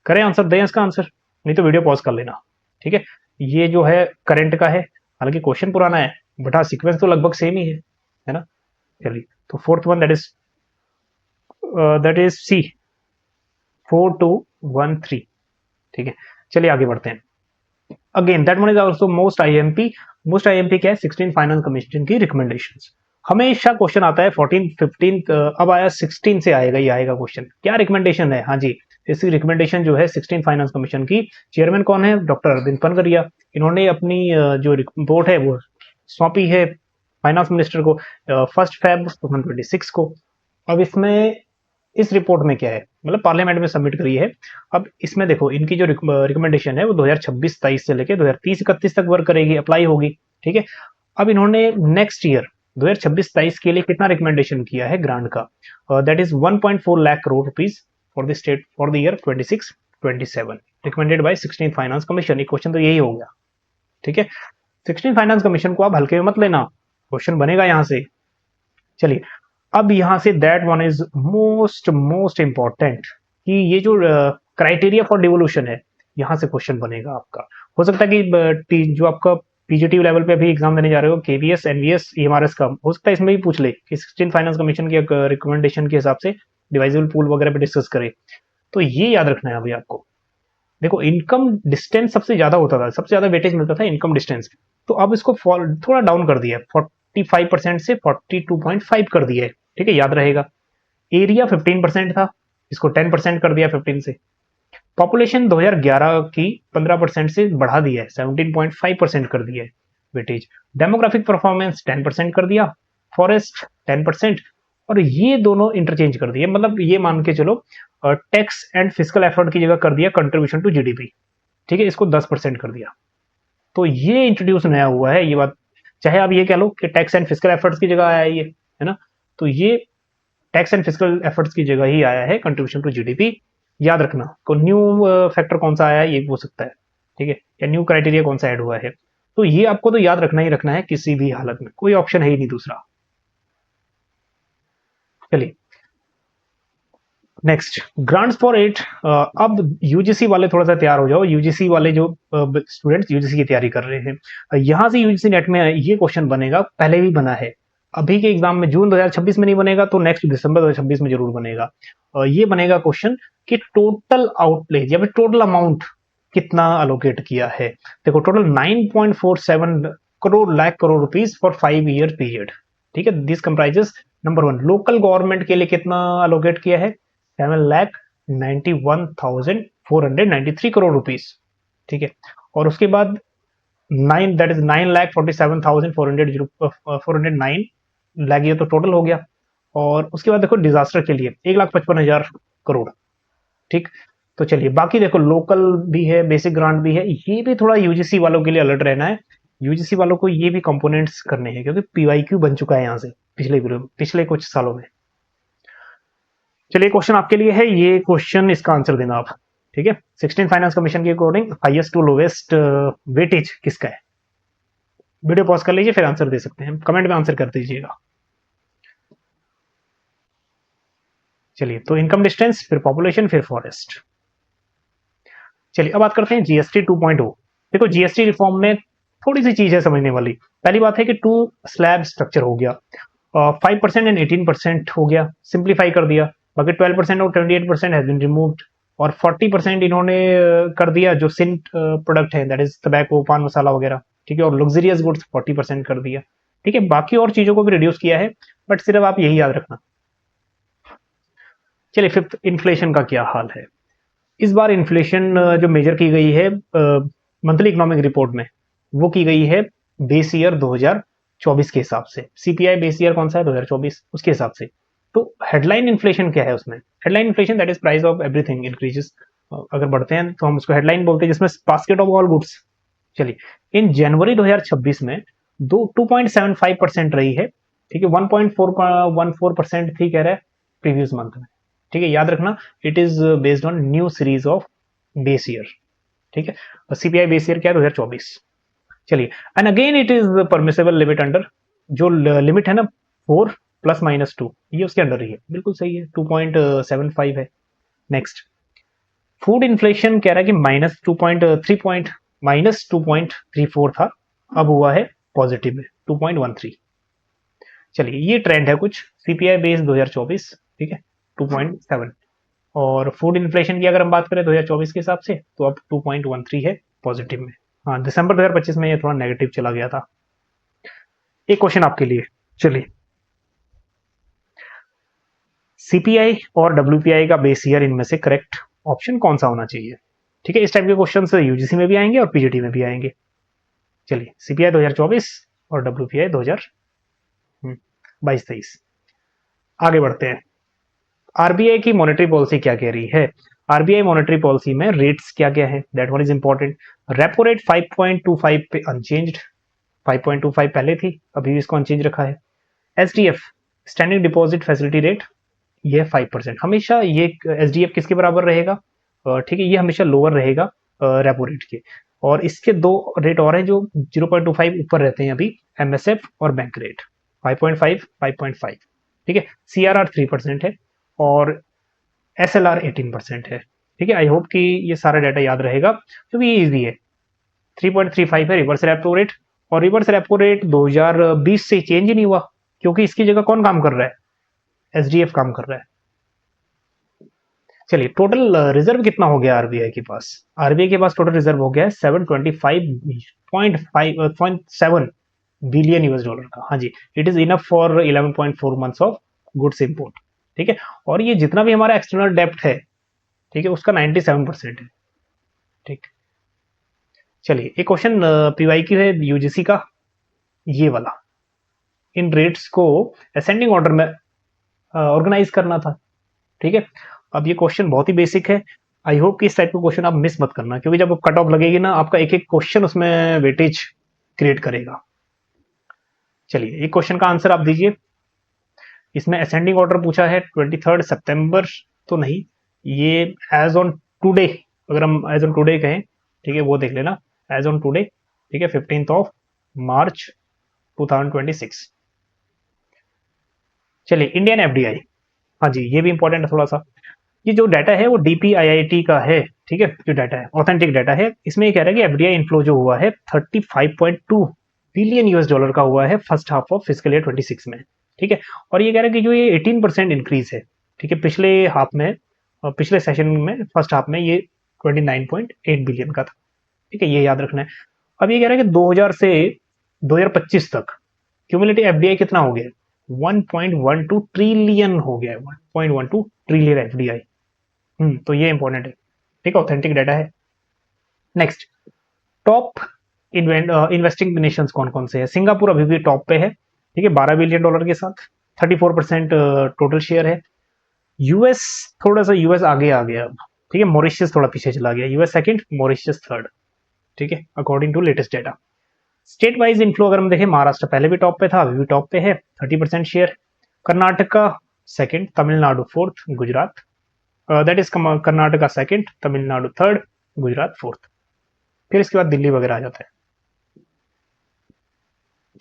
करें आंसर, दें इसका आंसर, नहीं तो वीडियो पॉज कर लेना। ठीक है, ये जो है करंट का है, हालांकि क्वेश्चन पुराना है बट हाँ सीक्वेंस तो लगभग सेम ही है ना। चलिए तो fourth one that is C 4213। ठीक है, चलिए आगे बढ़ते हैं। Again that one is also most IMP. Most IMP क्या है, 16 फाइनेंस कमीशन की रिकमेंडेशंस। हमेशा क्वेश्चन आता है 14 15, अब आया 16 से आएगा, ये आएगा क्वेश्चन, क्या रिकमेंडेशन है। हाँ जी, इसकी रिकमेंडेशन जो है 16 फाइनेंस कमीशन की, चेयरमैन कौन है, डॉक्टर अरविंद पनगरिया। इन्होंने अपनी जो रिपोर्ट है वो सौंपी है फाइनेंस मिनिस्टर को 1 Feb 2026 को। अब इसमें इस रिपोर्ट में क्या है, मतलब पार्लियामेंट में सबमिट करी है। अब इसमें देखो इनकी जो रिकमेंडेशन है वो 2026-23 से लेकर 2030-31 तक वर्क करेगी, अप्लाई होगी। ठीक है, अब इन्होंने नेक्स्ट ईयर 2026-23 के लिए कितना रिकमेंडेशन किया है ग्रांट का, that is 1.4 lakh crore rupees for the state for the year 26-27, recommended by 16 finance commission. एक क्वेश्चन तो यही हो गया। ठीक है, 16 फाइनेंस कमीशन को आप हल्के में मत लेना, क्वेश्चन बनेगा यहां से। चलिए अब यहां say that one is most important, कि ये जो क्राइटेरिया फॉर डिवोल्यूशन है, यहां से क्वेश्चन बनेगा आपका। हो सकता है कि जो आपका पीजीटी लेवल पे अभी एग्जाम देने जा रहे हो, केवीएस एनवीएस ईएमआरएस का, हो सकता है इसमें भी पूछ ले कि 16 फाइनेंस कमीशन की रिकमेंडेशन के हिसाब से डिवाइजिबल पूल वगैरह पे डिस्कस करे। तो ये याद रखना है अभी आपको। देखो इनकम डिस्टेंस सबसे ज्यादा होता था, सबसे ज्यादा वेटेज मिलता था इनकम डिस्टेंस, तो अब इसको थोड़ा डाउन कर दिया, 45% से 42.5 कर दिया है। ठीक है, याद रहेगा। एरिया 15% था, इसको 10% कर दिया 15 से। पॉपुलेशन 2011 की 15% से बढ़ा दिया है, 17.5% कर दिया है वेटेज। डेमोग्राफिक परफॉर्मेंस 10% कर दिया, फॉरेस्ट 10%, और ये दोनों इंटरचेंज कर दिए, मतलब ये मान के चलो टैक्स एंड फिजिकल एफर्ट की जगह कर दिया कंट्रीब्यूशन टू जीडीपी। ठीक है, इसको 10% कर दिया। तो ये इंट्रोड्यूस नया हुआ है, ये बात चाहे आप ये कह लो कि टैक्स एंड फिजिकल एफर्ट्स की जगह आया है ये, है ना, तो ये टैक्स एंड फिजिकल एफर्ट्स की जगह ही आया है कंट्रीब्यूशन टू जीडीपी। याद रखना को न्यू फैक्टर कौन सा आया है ये हो सकता है। ठीक है, या न्यू क्राइटेरिया कौन सा ऐड हुआ है, तो ये आपको तो याद रखना ही रखना है किसी भी हालत में, कोई ऑप्शन है ही नहीं दूसरा। चलिए नेक्स्ट, ग्रांट्स फॉर एट। अब यूजीसी वाले थोड़ा सा तैयार हो जाओ, यूजीसी वाले जो स्टूडेंट्स यूजीसी की तैयारी कर रहे हैं, यहां से यूजीसी नेट में ये क्वेश्चन बनेगा, पहले भी बना है, अभी के एग्जाम में जून 2026 में नहीं बनेगा तो नेक्स्ट दिसंबर 2026 में जरूर बनेगा। ये बनेगा क्वेश्चन कि टोटल आउटले या फिर टोटल अमाउंट कितना अलोकेट किया है। देखो total 9.47 crore lakh crore rupees for 5 year period. ठीक है, this comprises number 1 local government के लिए कितना अलोकेट किया है, 7,91,493 करोड़ रुपीस। ठीक है, और उसके बाद 9,47,409 लाख, ये तो टोटल हो गया। और उसके बाद देखो डिजास्टर के लिए 1,55,000 करोड़। ठीक, तो चलिए बाकी देखो लोकल भी है, बेसिक ग्रांट भी है, ये भी थोड़ा यूजीसी वालों के लिए अलर्ट रहना है। यूजीसी वालों को ये भी कंपोनेंट्स करने हैं, क्योंकि पीवाईक्यू बन चुका है यहाँ से पिछले कुछ सालों में। चलिए क्वेश्चन आपके लिए है, ये क्वेश्चन इसका आंसर देना आप। ठीक है, 16 फाइनेंस कमीशन के according highest to lowest weightage किसका है। वीडियो पॉज कर लीजिए फिर आंसर दे सकते हैं, कमेंट में आंसर कर दीजिएगा। चलिए तो इनकम डिस्टेंस, फिर पॉपुलेशन, फिर फॉरेस्ट। चलिए अब बात करते हैं जीएसटी 2.0। देखो जीएसटी रिफॉर्म में थोड़ी सी चीज है समझने वाली। पहली बात है कि 2 स्लैब स्ट्रक्चर हो गया, 5% एंड 18% हो गया, सिंप्लीफाई कर दिया। बाकी 12% और 28% हैज बीन रिमूव्ड। और 40% इन्होंने कर दिया जो सिंट प्रोडक्ट है, दैट इज टबैको, पान मसाला वगैरह, ठीक है, और लग्जरियस गुड्स 40% कर दिया, ठीक है। बाकी और चीजों को भी रिड्यूस किया है, बट सिर्फ आप यही याद रखना। चलिए, फिफ्थ, इन्फ्लेशन का क्या हाल है। इस बार इन्फ्लेशन जो मेजर की गई है मंथली इकोनॉमिक रिपोर्ट में, वो की गई है बेस ईयर 2024 के हिसाब से। सीपीआई बेस ईयर कौन सा है, 2024, उसके हिसाब से। तो हेडलाइन इन्फ्लेशन क्या है उसमें? Headline inflation that is price of everything increases. अगर बढ़ते हैं तो हम उसको हेडलाइन बोलते हैं, जिसमें बास्केट ऑफ ऑल गुड्स। चलिए, इन जनवरी 2026 में 2.75% रही है, ठीक है। 1.14% थी कह रहा है प्रीवियस मंथ में, ठीक है, याद रखना। It is based on new series of base year, ठीक है। सीपीआई बेस ईयर क्या है, 2024। चलिए, and again it is permissible limit under, जो लिमिट है ना 4 ± 2, ये उसके अंडर ही है, बिल्कुल सही है, 2.75 है। नेक्स्ट, फूड इन्फ्लेशन कह रहा है कि -2.34 था, अब हुआ है पॉजिटिव में 2.13। चलिए, ये ट्रेंड है कुछ सीपीआई बेस 2024, ठीक है, 2.7। और फूड इन्फ्लेशन की अगर हम बात करें 2024 के हिसाब से, तो अब 2.13 है पॉजिटिव में। हाँ, दिसंबर 2025 में ये थोड़ा नेगेटिव चला गया था। एक क्वेश्चन आपके लिए, चलिए, सीपीआई और डब्ल्यूपीआई का बेस ईयर, इनमें से करेक्ट ऑप्शन कौन सा होना चाहिए? ठीक है, इस टाइप के क्वेश्चन यूजीसी में भी आएंगे और पीजीटी में भी आएंगे। चलिए, सीपीआई 2024 और डब्ल्यूपीआई 2022-23। आगे बढ़ते हैं। आरबीआई की मॉनेटरी पॉलिसी क्या कह रही है? आरबीआई मॉनेटरी पॉलिसी में रेट्स क्या क्या है, that one is important. Repo rate 5.25 पे अनचेंज्ड, 5.25 पहले थी, अभी भी इसको अनचेंज रखा है। SDF, standing deposit facility rate, ये 5%। हमेशा ये एसडीएफ किसके बराबर रहेगा? ठीक है, ये हमेशा लोअर रहेगा रेपो रेट के। और इसके दो रेट और हैं जो 0.25 ऊपर रहते हैं अभी, एमएसएफ और बैंक रेट, 5.5, 5.5, ठीक है। सीआरआर 3% है और एसएलआर 18% है, ठीक है। आई होप कि ये सारा डाटा याद रहेगा, क्योंकि ये इजी है। 3.35 है रिवर्स रेपो रेट, और रिवर्स रेपो रेट 2020 से चेंज ही नहीं हुआ, क्योंकि इसकी जगह कौन काम कर रहा है? एसडीएफ काम कर रहा है। चलिए, टोटल रिजर्व कितना हो गया आरबीआई के पास? आरबीआई के पास टोटल रिजर्व हो गया है 725.7 बिलियन यूएस डॉलर का। हाँ जी, it is enough for 11.4 months of goods import, ठीक है। और ये जितना भी हमारा एक्सटर्नल डेप्ट है, ठीक है, उसका 97% है, ठीक। चलिए, एक क्वेश्चन पीवाई की है यूजीसी का, ये वाला, इन रेट्स को असेंडिंग ऑर्डर में ऑर्गेनाइज करना था, ठीक है। अब ये क्वेश्चन बहुत ही बेसिक है, आई होप कि इस टाइप का क्वेश्चन आप मिस मत करना, क्योंकि जब कट ऑफ लगेगी ना, आपका एक एक क्वेश्चन उसमें वेटेज क्रिएट करेगा। चलिए, एक क्वेश्चन का आंसर आप दीजिए। इसमें असेंडिंग ऑर्डर पूछा है 23 सितंबर, तो नहीं, ये एज ऑन टुडे, अगर हम एज ऑन टुडे कहें, ठीक है, वो देख लेना, एज ऑन टुडे, ठीक है, 15 मार्च 2026। चलिए, इंडियन एफडीआई, हाँ जी, ये भी इंपॉर्टेंट है थोड़ा सा। ये जो डाटा है वो डीपीआईआईटी का है, ठीक है, जो डाटा है ऑथेंटिक डाटा है। इसमें ये कह रहा है कि एफडीआई इन्फ्लो जो हुआ है 35.2 बिलियन यूएस डॉलर का हुआ है first half of physical year 26 में, ठीक है। और ये कह रहा है कि जो ये 18% इंक्रीज है, ठीक है, पिछले हाफ में, पिछले सेशन में फर्स्ट हाफ में ये 29.8 बिलियन का था, ठीक है, ये याद रखना है। अब ये कह रहा है कि 2000 से 2025 तक क्यूमुलेटिव एफडीआई कितना हो गया? 1.12 ट्रिलियन हो गया है, 1.12 ट्रिलियन एफडीआई। तो ये इंपॉर्टेंट है, ठीक है, ऑथेंटिक डाटा है। नेक्स्ट, टॉप इन्वेस्टिंग नेशंस कौन कौन से है? सिंगापुर अभी भी टॉप पे है, ठीक है, 12 बिलियन डॉलर के साथ, 34% टोटल शेयर है। यूएस, थोड़ा सा यूएस आगे आ गया, ठीक है, मॉरिशस थोड़ा पीछे चला गया, यूएस सेकंड, मॉरिशस थर्ड, ठीक है, according to latest data. State wise inflow अगर हम देखें, महाराष्ट्र पहले भी टॉप पे था, अभी भी टॉप पे है, 30% share. Karnataka second, Tamil Nadu fourth, Gujarat, that is Karnataka second, Tamil Nadu third, Gujarat fourth. फिर इसके बाद दिल्ली वगैरह आ जाता है।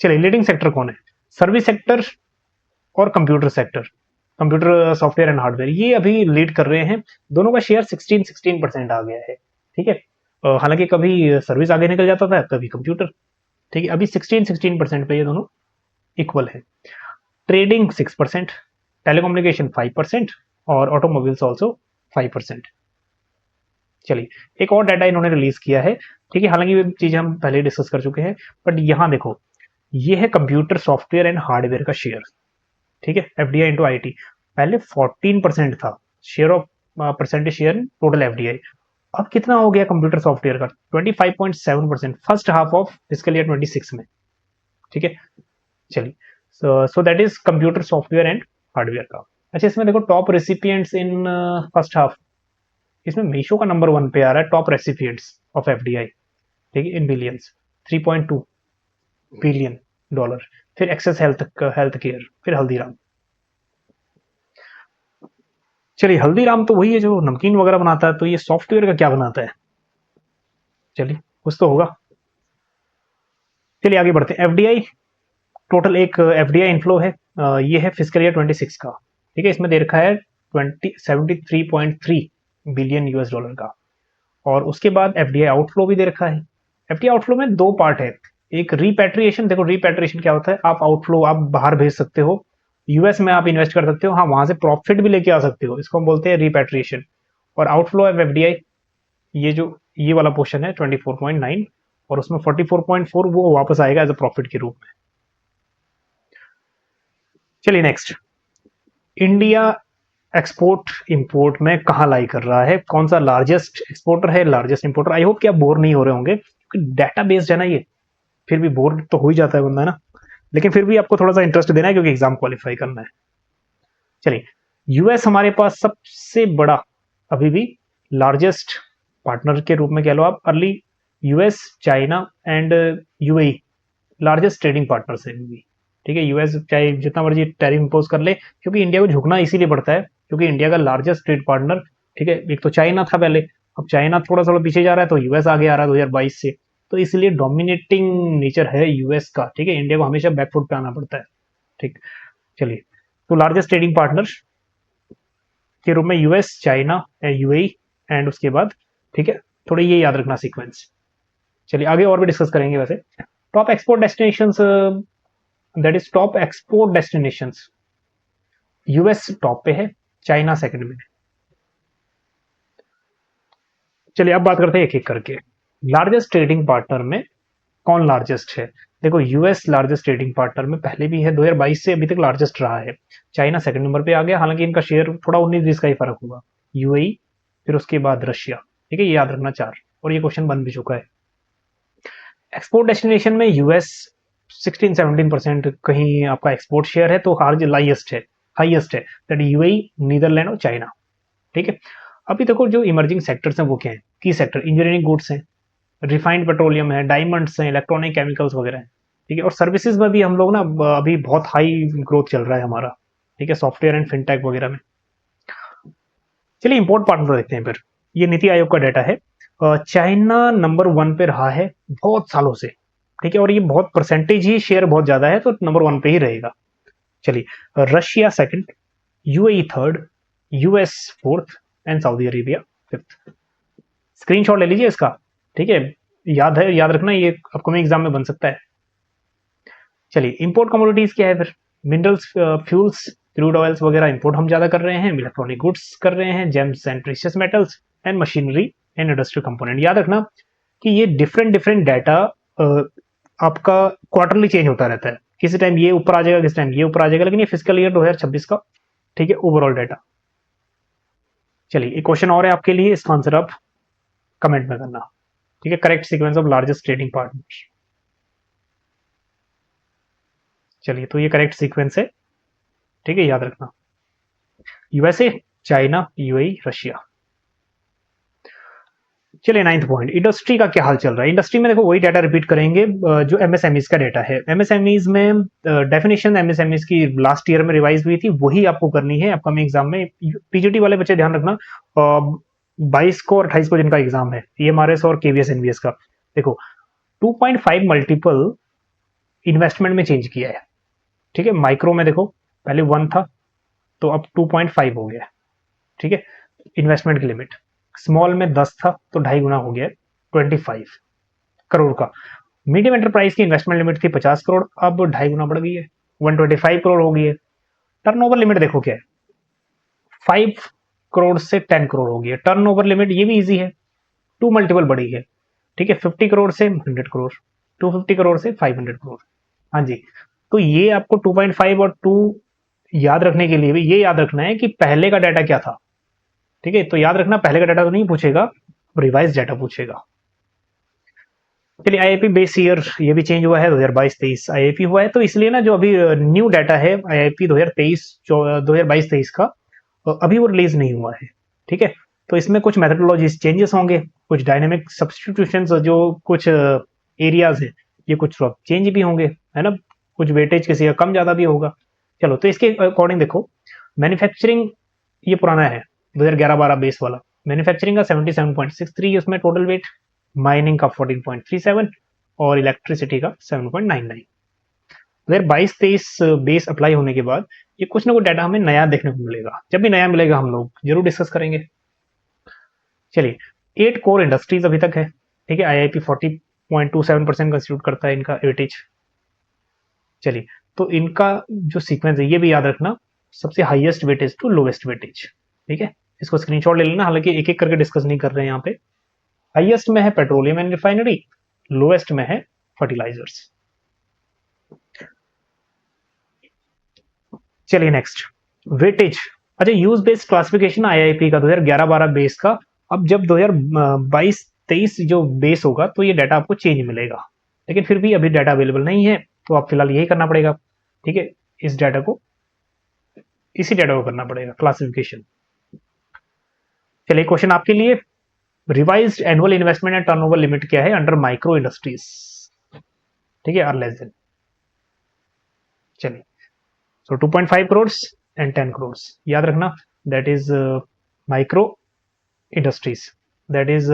चलिए, लीडिंग सेक्टर कौन है? सर्विस सेक्टर और computer sector, computer software and hardware, ये अभी लीड कर रहे हैं। दोनों का शेयर 16% आ गया है, ठीक है। हालांकि कभी सर्विस आगे निकल जाता था, कभी कंप्यूटर, ठीक है। अभी 16% पे ये दोनों इक्वल है। ट्रेडिंग 6%, टेलीकम्युनिकेशन 5% और ऑटोमोबाइल्स ऑल्सो 5%। चलिए, एक और डाटा इन्होंने रिलीज किया है, ठीक है, हालांकि ये चीजें हम पहले डिस्कस कर चुके हैं, बट यहाँ देखो, ये है कंप्यूटर सॉफ्टवेयर एंड हार्डवेयर का शेयर, ठीक है, एफडीआई इंटू आईटी। पहले 14% था share of percentage share total FDI, अब कितना हो गया कंप्यूटर सॉफ्टवेयर का? 25.7% first half of physical year 26 में, ठीक है। चलिए, so that is computer software and hardware का। अच्छा, इसमें देखो top recipients in first half, इसमें मीशो का नंबर 1 पे आ रहा है टॉप रेसिपिएंट्स ऑफ एफडीआई, ठीक है, इन बिलियंस, 3.2 बिलियन डॉलर। फिर एक्सेस हेल्थ केयर, फिर हल्दीराम। चलिए, हल्दीराम तो वही है जो नमकीन वगैरह बनाता है, तो ये सॉफ्टवेयर का क्या बनाता है? चलिए, कुछ तो होगा। चलिए आगे बढ़ते हैं। एफडीआई टोटल एक एफडीआई इनफ्लो है, ये है फिजिकल ईयर 26 का, ठीक है, इसमें दे रखा है 73.3 बिलियन यूएस डॉलर का। और उसके बाद एफडीआई आउटफ्लो भी दे रखा है। एफडीआई आउटफ्लो में दो पार्ट है, एक रिपैट्रिएशन, देखो रिपैट्रिएशन क्या होता है, आप आउटफ्लो आप बाहर भेज सकते हो, यूएस में आप इन्वेस्ट कर सकते हो, हाँ वहां से प्रॉफिट भी लेके आ सकते हो, इसको हम बोलते हैं रिपैट्रिएशन। और आउटफ्लो ऑफ एफडीआई, ये जो ये वाला पोर्शन है 24.9, और उसमें 44.4 वो वापस आएगा एज अ प्रॉफिट के रूप में। चलिए नेक्स्ट, इंडिया एक्सपोर्ट इंपोर्ट में कहाँ लाई कर रहा है, कौन सा लार्जेस्ट एक्सपोर्टर है, लार्जेस्ट इंपोर्टर। आई होप कि आप बोर नहीं हो रहे होंगे, क्योंकि डाटा बेस्ड है ना ये, फिर भी बोर तो हो ही जाता है बंदा ना, लेकिन फिर भी आपको थोड़ा सा इंटरेस्ट देना है क्योंकि एग्जाम क्वालिफाई करना है। चलिए, यूएस हमारे पास सबसे बड़ा अभी भी लार्जेस्ट पार्टनर के रूप में कह लो आप, early US, China and UAE largest trading partners है अभी भी, ठीक है। यूएस चाहे जितना मर्जी टैरिफ इंपोज कर ले, क्योंकि इंडिया को झुकना इसीलिए पड़ता है क्योंकि इंडिया का लार्जेस्ट ट्रेड पार्टनर, ठीक है, एक तो चाइना था पहले, अब चाइना थोड़ा थोड़ा पीछे जा रहा है, तो यूएस आगे आ रहा है 2022 से, तो इसलिए डोमिनेटिंग नेचर है यूएस का, ठीक है, इंडिया को हमेशा बैकफुट पे आना पड़ता है, ठीक। चलिए, तो लार्जेस्ट ट्रेडिंग पार्टनर के रूप में यूएस, चाइना, यूएई एंड उसके बाद, ठीक है, थोड़ा ये याद रखना सीक्वेंस। चलिए आगे और भी डिस्कस करेंगे। वैसे top export destinations, that is top export destinations, US top पे है, चाइना सेकंड में। चलिए अब बात करते हैं एक एक करके। लार्जेस्ट ट्रेडिंग पार्टनर में कौन लार्जेस्ट है? देखो, यूएस लार्जेस्ट ट्रेडिंग पार्टनर में पहले भी है, 2022 से अभी तक लार्जेस्ट रहा है। चाइना सेकंड नंबर पे आ गया, हालांकि इनका शेयर थोड़ा 19-20 का ही फर्क होगा। यूएई, फिर उसके बाद रशिया, ठीक है, ये याद रखना 4, और ये क्वेश्चन बन भी चुका है। एक्सपोर्ट डेस्टिनेशन में यूएस 16-17% कहीं आपका एक्सपोर्ट शेयर है, तो हाईएस्ट है दैट यूएई, नीदरलैंड और चाइना, ठीक है। अभी देखो जो इमर्जिंग सेक्टर्स हैं वो क्या है, की सेक्टर इंजीनियरिंग गुड्स हैं, रिफाइंड पेट्रोलियम है, डायमंड्स हैं, इलेक्ट्रॉनिक केमिकल्स वगैरह हैं, ठीक है। और सर्विसेज में भी हम लोग ना अभी बहुत हाई ग्रोथ चल रहा है हमारा, ठीक है, सॉफ्टवेयर एंड फिनटेक वगैरह में। चलिए इंपोर्ट पार्टनर देखते हैं फिर। ये नीति आयोग का डाटा है। चाइना नंबर 1 पे रहा है बहुत सालों से, ठीक है, और ये बहुत परसेंटेज ही शेयर बहुत ज्यादा है, तो नंबर 1 पे ही रहेगा। चलिए, Russia second, UAE third, US fourth and Saudi Arabia fifth. Screenshot ले लीजिए इसका, ठीक है, याद रखना, ये अपकमिंग एग्जाम में बन सकता है। चलिए, इंपोर्ट कमोडिटीज क्या है फिर? मिनरल्स, फ्यूल्स, क्रूड ऑयल्स वगैरह इंपोर्ट हम ज्यादा कर रहे हैं, इलेक्ट्रॉनिक गुड्स कर रहे हैं, James and precious metals and machinery and industrial component. याद रखना कि ये डिफरेंट डाटा आपका क्वार्टरली चेंज होता रहता है, किसी टाइम ये ऊपर आ जाएगा, किसी टाइम ये ऊपर आ जाएगा, लेकिन ये फिजिकल ईयर 2026 का, ठीक है, ओवरऑल डाटा। चलिए, एक क्वेश्चन और है आपके लिए, इसका आंसर आप कमेंट में करना, ठीक है। Correct sequence of largest trading partner. चलिए, तो ये करेक्ट सीक्वेंस है, ठीक है, याद रखना, यूएसए, चाइना, यूएई, रशिया। चलिए 9th पॉइंट, इंडस्ट्री का क्या हाल चल रहा है। इंडस्ट्री में देखो वही डाटा रिपीट करेंगे जो एमएसएमईज का डाटा है। एमएसएमईज में डेफिनेशन एमएसएमईज की लास्ट ईयर में रिवाइज हुई थी, वही आपको करनी है अपकमिंग एग्जाम में। पीजीटी वाले बच्चे ध्यान रखना, 22 को और 28 को जिनका एग्जाम है, ईएमआरएस और केवीएस एनवीएस का, देखो 2.5 मल्टीपल इन्वेस्टमेंट में चेंज किया है, ठीक है। माइक्रो में देखो पहले 1 था, तो अब 2.5 हो गया, ठीक है, इन्वेस्टमेंट की लिमिट। स्मॉल में 10 था, तो 2.5 गुना हो गया 25 करोड़ का। मीडियम एंटरप्राइज की इन्वेस्टमेंट लिमिट थी 50 करोड़, अब 2.5 गुना बढ़ गई है, 125 करोड़ हो गई है। टर्नओवर लिमिट देखो क्या है, 5 करोड़ से 10 करोड़ हो गई है टर्नओवर लिमिट, ये भी इजी है, टू मल्टीपल बढ़ी है, ठीक है, 50 करोड़ से 100 करोड़, 250 करोड़ से 500 करोड़। हाँ जी, तो ये आपको 2.5 और 2 याद रखने के लिए भी ये याद रखना है कि पहले का डाटा क्या था, ठीक है, तो याद रखना पहले का डाटा तो नहीं पूछेगा, रिवाइज डाटा पूछेगा। चलिए आईआईपी बेस ईयर ये भी चेंज हुआ है, 2022-23 आईआईपी हुआ है, तो इसलिए ना जो अभी न्यू डाटा है आईआईपी 2022-23 का अभी वो रिलीज नहीं हुआ है, ठीक है, तो इसमें कुछ मेथडोलॉजीज चेंजेस होंगे, कुछ डायनेमिक सब्सटीट्यूशंस जो कुछ एरियाज है ये कुछ चेंज भी होंगे, है ना, कुछ वेटेज किसी का कम ज्यादा भी होगा। चलो तो इसके अकॉर्डिंग देखो, मैन्युफैक्चरिंग ये पुराना है 2011-12 बेस वाला, मैन्युफैक्चरिंग का 77.63 उसमें टोटल वेट, माइनिंग का 14.37 और इलेक्ट्रिसिटी का 7.99। 2022-23 बेस अप्लाई होने के बाद ये कुछ ना कुछ डाटा हमें नया देखने को मिलेगा, जब भी नया मिलेगा हम लोग जरूर डिस्कस करेंगे। चलिए 8 कोर इंडस्ट्रीज अभी तक है, ठीक है, आईआईपी 40.27% कंस्टिट्यूट करता है इनका वेटेज। चलिए तो इनका जो सीक्वेंस है ये भी याद रखना, सबसे highest weightage to lowest weightage, ठीक है, इसको स्क्रीनशॉट ले लेना, हालांकि एक एक करके डिस्कस नहीं कर रहे हैं यहाँ पे। हाईएस्ट में है पेट्रोलियम एंड रिफाइनरी, लोएस्ट में है फर्टिलाइजर्स। चलिए नेक्स्ट वेटेज। अच्छा यूज बेस्ड क्लासिफिकेशन आईआईपी का 2011-12 बेस का, अब जब 2022-23 जो बेस होगा तो ये डाटा आपको चेंज मिलेगा, लेकिन फिर भी अभी डाटा अवेलेबल नहीं है तो आप फिलहाल यही करना पड़ेगा, ठीक है, इसी डाटा को करना पड़ेगा क्लासिफिकेशन। चलिए क्वेश्चन आपके लिए, revised annual investment and turnover limit क्या है अंडर माइक्रो इंडस्ट्रीज, ठीक है, आर लेस देन। चलिए सो 2.5 करोड़ एंड 10 करोड़ याद रखना, that is micro industries, that is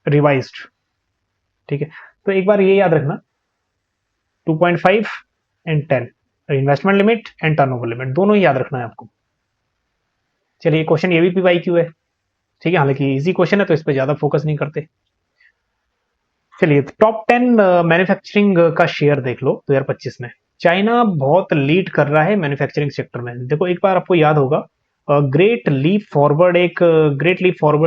revised, ठीक है, तो एक बार ये याद रखना 2.5 and 10 investment limit and turnover limit दोनों ही याद रखना है आपको। चलिए क्वेश्चन ये भी पीवाईक्यू है, ठीक है, हालांकि इजी क्वेश्चन है तो इस पर ज्यादा फोकस नहीं करते। चलिए टॉप 10 मैन्युफैक्चरिंग का शेयर देख लो 2025 में, चाइना बहुत लीड कर रहा है मैन्युफैक्चरिंग सेक्टर में। देखो एक बार आपको याद होगा ग्रेट लीप फॉरवर्ड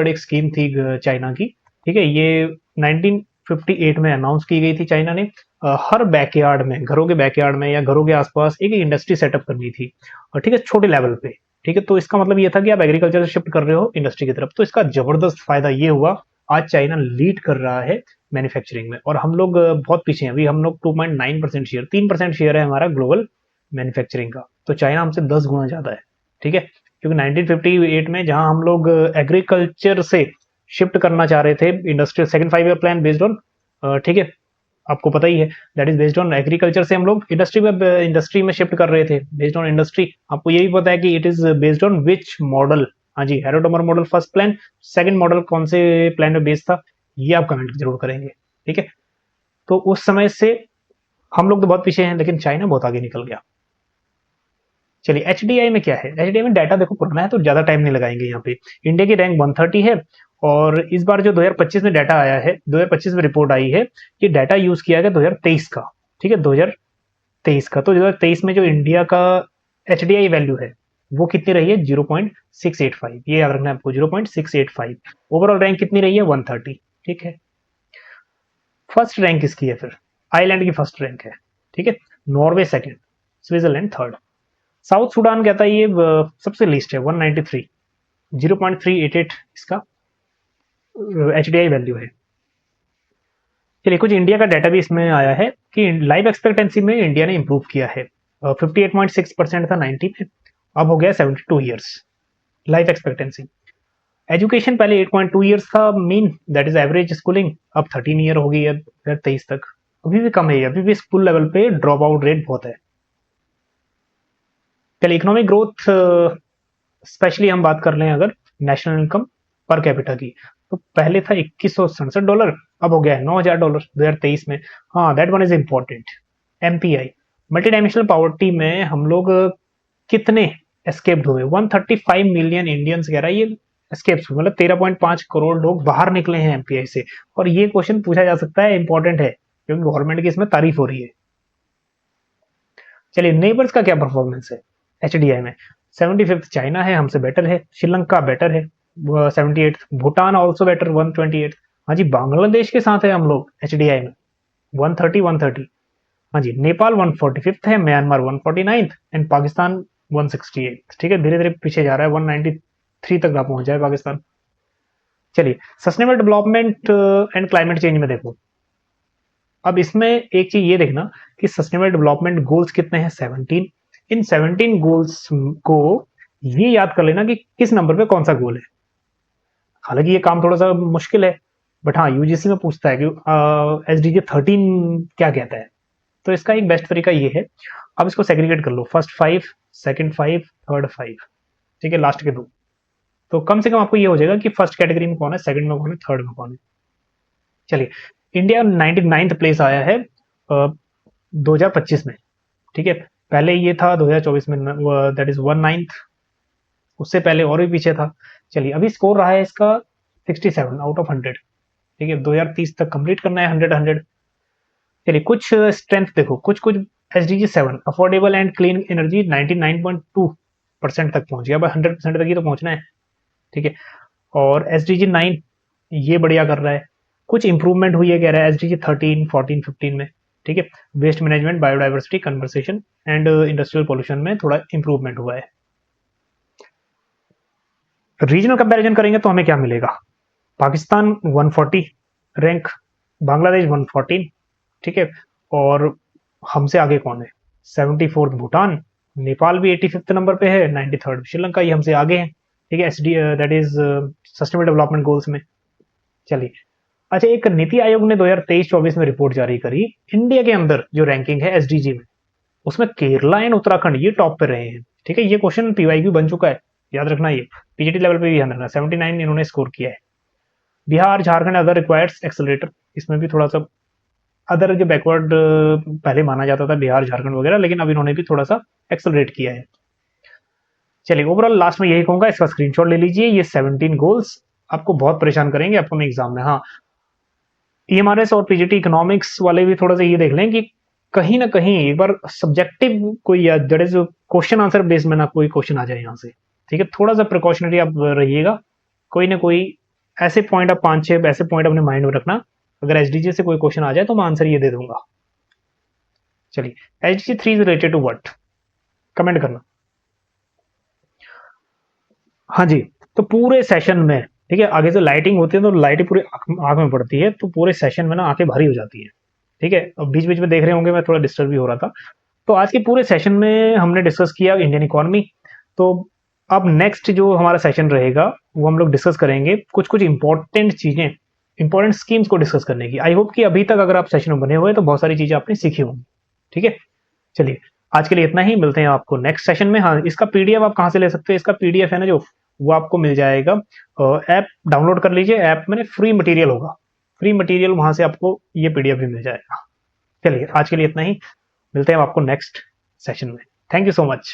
एक स्कीम थी चाइना की, ठीक है, ये 1958 में अनाउंस की गई थी चाइना ने। हर बैकयार्ड में, घरों के बैकयार्ड में या घरों के आसपास एक इंडस्ट्री सेटअप करनी थी, और ठीक है, छोटे लेवल पे, ठीक है, तो इसका मतलब ये था कि आप एग्रीकल्चर से शिफ्ट कर रहे हो इंडस्ट्री की तरफ, तो इसका जबरदस्त फायदा ये हुआ, आज चाइना लीड कर रहा है मैन्युफैक्चरिंग में, और हम लोग बहुत पीछे हैं, अभी हम लोग 2.9% शेयर, 3% शेयर है हमारा ग्लोबल मैन्युफैक्चरिंग का, तो चाइना हमसे 10 गुना ज्यादा है, ठीक है, क्योंकि 1958 में जहां हम लोग एग्रीकल्चर से शिफ्ट करना चाह रहे थे, industrial second 5 year plan based on, ठीक है, आपको पता ही है, that is based on agriculture से हम लोग इंडस्ट्री में शिफ्ट कर रहे थे, बेस्ड ऑन इंडस्ट्री। आपको ये भी पता है कि it is based on which model, हाँ जी, Harrod Domar model first plan, second model कौन से प्लान में बेस्ड था, ये आप कमेंट जरूर करेंगे, ठीक है, तो उस समय से हम लोग तो बहुत पीछे हैं, लेकिन चाइना बहुत आगे निकल गया। चलिए एचडीआई में क्या है, एचडीआई में डाटा देखो पुराना है तो ज्यादा टाइम नहीं लगाएंगे यहाँ पे। इंडिया की रैंक 130 है, और इस बार जो 2025 में डाटा आया है, 2025 में रिपोर्ट आई है, कि डाटा यूज किया गया 2023 का, ठीक है, 2023 का, तो 2023 में जो इंडिया का एचडीआई वैल्यू है वो कितनी रही है, 0.685, ये याद रखना है आपको, 0.685। ओवरऑल रैंक कितनी रही है, 130, ठीक है। फर्स्ट रैंक किसकी है फिर, आइलैंड की फर्स्ट रैंक है, ठीक है, Norway second, Switzerland third, south Sudan कहता है ये सबसे लीस्ट है 193, 0.388 इसका एचडीआई वैल्यू है। चलिए कुछ इंडिया का डाटा भी इसमें आया है कि लाइफ एक्सपेक्टेंसी में इंडिया ने इंप्रूव किया है, 58.6% था 90 में, अब हो गया 72 ईयर्स लाइफ एक्सपेक्टेंसी। एजुकेशन पहले 8.2 ईयर्स था mean, that is average schooling, अब 13 ईयर हो गई है 2023 तक, अभी भी कम है, अभी भी स्कूल लेवल पे ड्रॉप आउट रेट बहुत है। चलिए इकोनॉमिक ग्रोथ, स्पेशली हम बात कर लें अगर नेशनल इनकम पर कैपिटा की, तो पहले था $2167, अब हो गया है $9000 2023 में। हाँ that one is important, MPI multi dimensional poverty में हम लोग कितने एस्केप्ड हुए, 135 मिलियन इंडियंस कह रहा है ये एस्केप्स, मतलब 13.5 करोड़ लोग बाहर निकले हैं एमपीआई से, और ये क्वेश्चन पूछा जा सकता है, इंपॉर्टेंट है क्योंकि गवर्नमेंट की इसमें तारीफ हो रही है। चलिए नेबर्स का क्या परफॉर्मेंस है एचडीआई में, 75th चाइना है, हमसे बेटर है, श्रीलंका बेटर है, 78, भूटान ऑल्सो बेटर 128। हाँ जी, बांग्लादेश के साथ है हम लोग HDI में 130। हाँ जी, नेपाल 145 है, म्यांमार 149 एंड पाकिस्तान 168। ठीक है, धीरे धीरे पीछे जा रहा है, 193 तक ना पहुंच जाए पाकिस्तान। चलिए, sustainable development and climate change में देखो, अब इसमें एक चीज ये देखना कि सस्टेनेबल डेवलपमेंट गोल्स कितने हैं, 17। इन 17 गोल्स को ये याद कर लेना कि किस नंबर पे कौन सा गोल है। हालांकि ये काम थोड़ा सा मुश्किल है, बट हाँ, यूजीसी में पूछता है कि SDG 13 क्या कहता है। तो इसका एक बेस्ट तरीका ये है, अब इसको सेग्रीगेट कर लो, फर्स्ट 5, सेकंड 5, थर्ड 5, ठीक है, लास्ट के 2। तो कम से कम आपको ये हो जाएगा कि फर्स्ट कैटेगरी में कौन है, सेकंड में कौन है, थर्ड में कौन है। चलिए, इंडिया 99th प्लेस आया है 2025 में। ठीक है, पहले ये था 2024 में, दैट इज 19th। उससे पहले और भी पीछे था। चलिए, अभी स्कोर रहा है इसका 67 आउट ऑफ 100। ठीक है, 2030 तक कंप्लीट करना है 100। चलिए, कुछ स्ट्रेंथ देखो, कुछ कुछ SDG 7 affordable and clean energy 99.2% तक पहुंच गया। अब 100% तक ही तो पहुंचना है। ठीक है, और SDG 9 ये बढ़िया कर रहा है। कुछ इंप्रूवमेंट हुई है कह रहा है SDG 13, 14, 15 में। ठीक है, waste management, biodiversity, conservation and industrial pollution में थोड़ा इंप्रूवमेंट हुआ है। रीजनल कंपैरिजन करेंगे तो हमें क्या मिलेगा, पाकिस्तान 140 रैंक, बांग्लादेश 114। ठीक है, और हमसे आगे कौन है, 74 भूटान, नेपाल भी 85 नंबर पे है, 93 श्रीलंका, ये हमसे आगे है। ठीक है, SD that is sustainable development goals में। चलिए, अच्छा, एक नीति आयोग ने 2023-24 में रिपोर्ट जारी करी, इंडिया के अंदर जो रैंकिंग है SDG में, उसमें केरला एंड उत्तराखंड ये टॉप पे रहे हैं। ठीक है, ये क्वेश्चन PYQ बन चुका है, याद रखना। ये PGT लेवल पे भी ध्यान रखना, 79 इन्होंने स्कोर किया है। Bihar, Jharkhand other requires accelerator, इसमें भी थोड़ा सा अदर जो बैकवर्ड पहले माना जाता था बिहार, झारखंड वगैरह, लेकिन अब इन्होंने भी थोड़ा सा एक्सेलरेट किया है। चलिए, ओवरऑल लास्ट में यही कहूंगा, इसका स्क्रीनशॉट ले लीजिए। ये 17 गोल्स आपको बहुत परेशान करेंगे अपकमिंग एग्जाम में। हाँ, EMRS और PGT इकोनॉमिक्स वाले भी थोड़ा सा ये देख लें कि कहीं ना कहीं एक बार सब्जेक्टिव कोई या that is question answer base में ना कोई क्वेश्चन आ जाए यहाँ से। ठीक है, थोड़ा सा प्रिकॉशनरी आप रहिएगा, कोई ना कोई ऐसे पॉइंट, आप 5-6 ऐसे पॉइंट अपने माइंड में रखना, अगर SDG से कोई क्वेश्चन आ जाए तो मैं आंसर ये दे दूंगा। चलिए, SDG 3 is related to what, comment करना। हाँ जी, तो पूरे सेशन में, ठीक है, आगे से लाइटिंग होती है तो लाइटिंग पूरी आंख में पड़ती है, तो पूरे सेशन में ना आंखें भारी हो जाती है। ठीक है, अब बीच बीच में देख रहे होंगे मैं थोड़ा डिस्टर्ब भी हो रहा था। तो आज के पूरे सेशन में हमने डिस्कस किया इंडियन इकोनॉमी। तो अब नेक्स्ट जो हमारा सेशन रहेगा वो हम लोग डिस्कस करेंगे कुछ कुछ इंपॉर्टेंट चीजें, इंपॉर्टेंट स्कीम्स को डिस्कस करने की। आई होप कि अभी तक अगर आप सेशन में बने हुए तो बहुत सारी चीजें आपने सीखी होंगी। ठीक है, चलिए, आज के लिए इतना ही, मिलते हैं आपको नेक्स्ट सेशन में। हाँ, इसका PDF आप कहाँ से ले सकते हैं, इसका PDF है ना जो, वो आपको मिल जाएगा, ऐप डाउनलोड कर लीजिए। ऐप में फ्री मटेरियल होगा, फ्री मटेरियल, वहां से आपको ये PDF भी मिल जाएगा। चलिए, आज के लिए इतना ही, मिलते हैं आपको नेक्स्ट सेशन में। Thank you so much.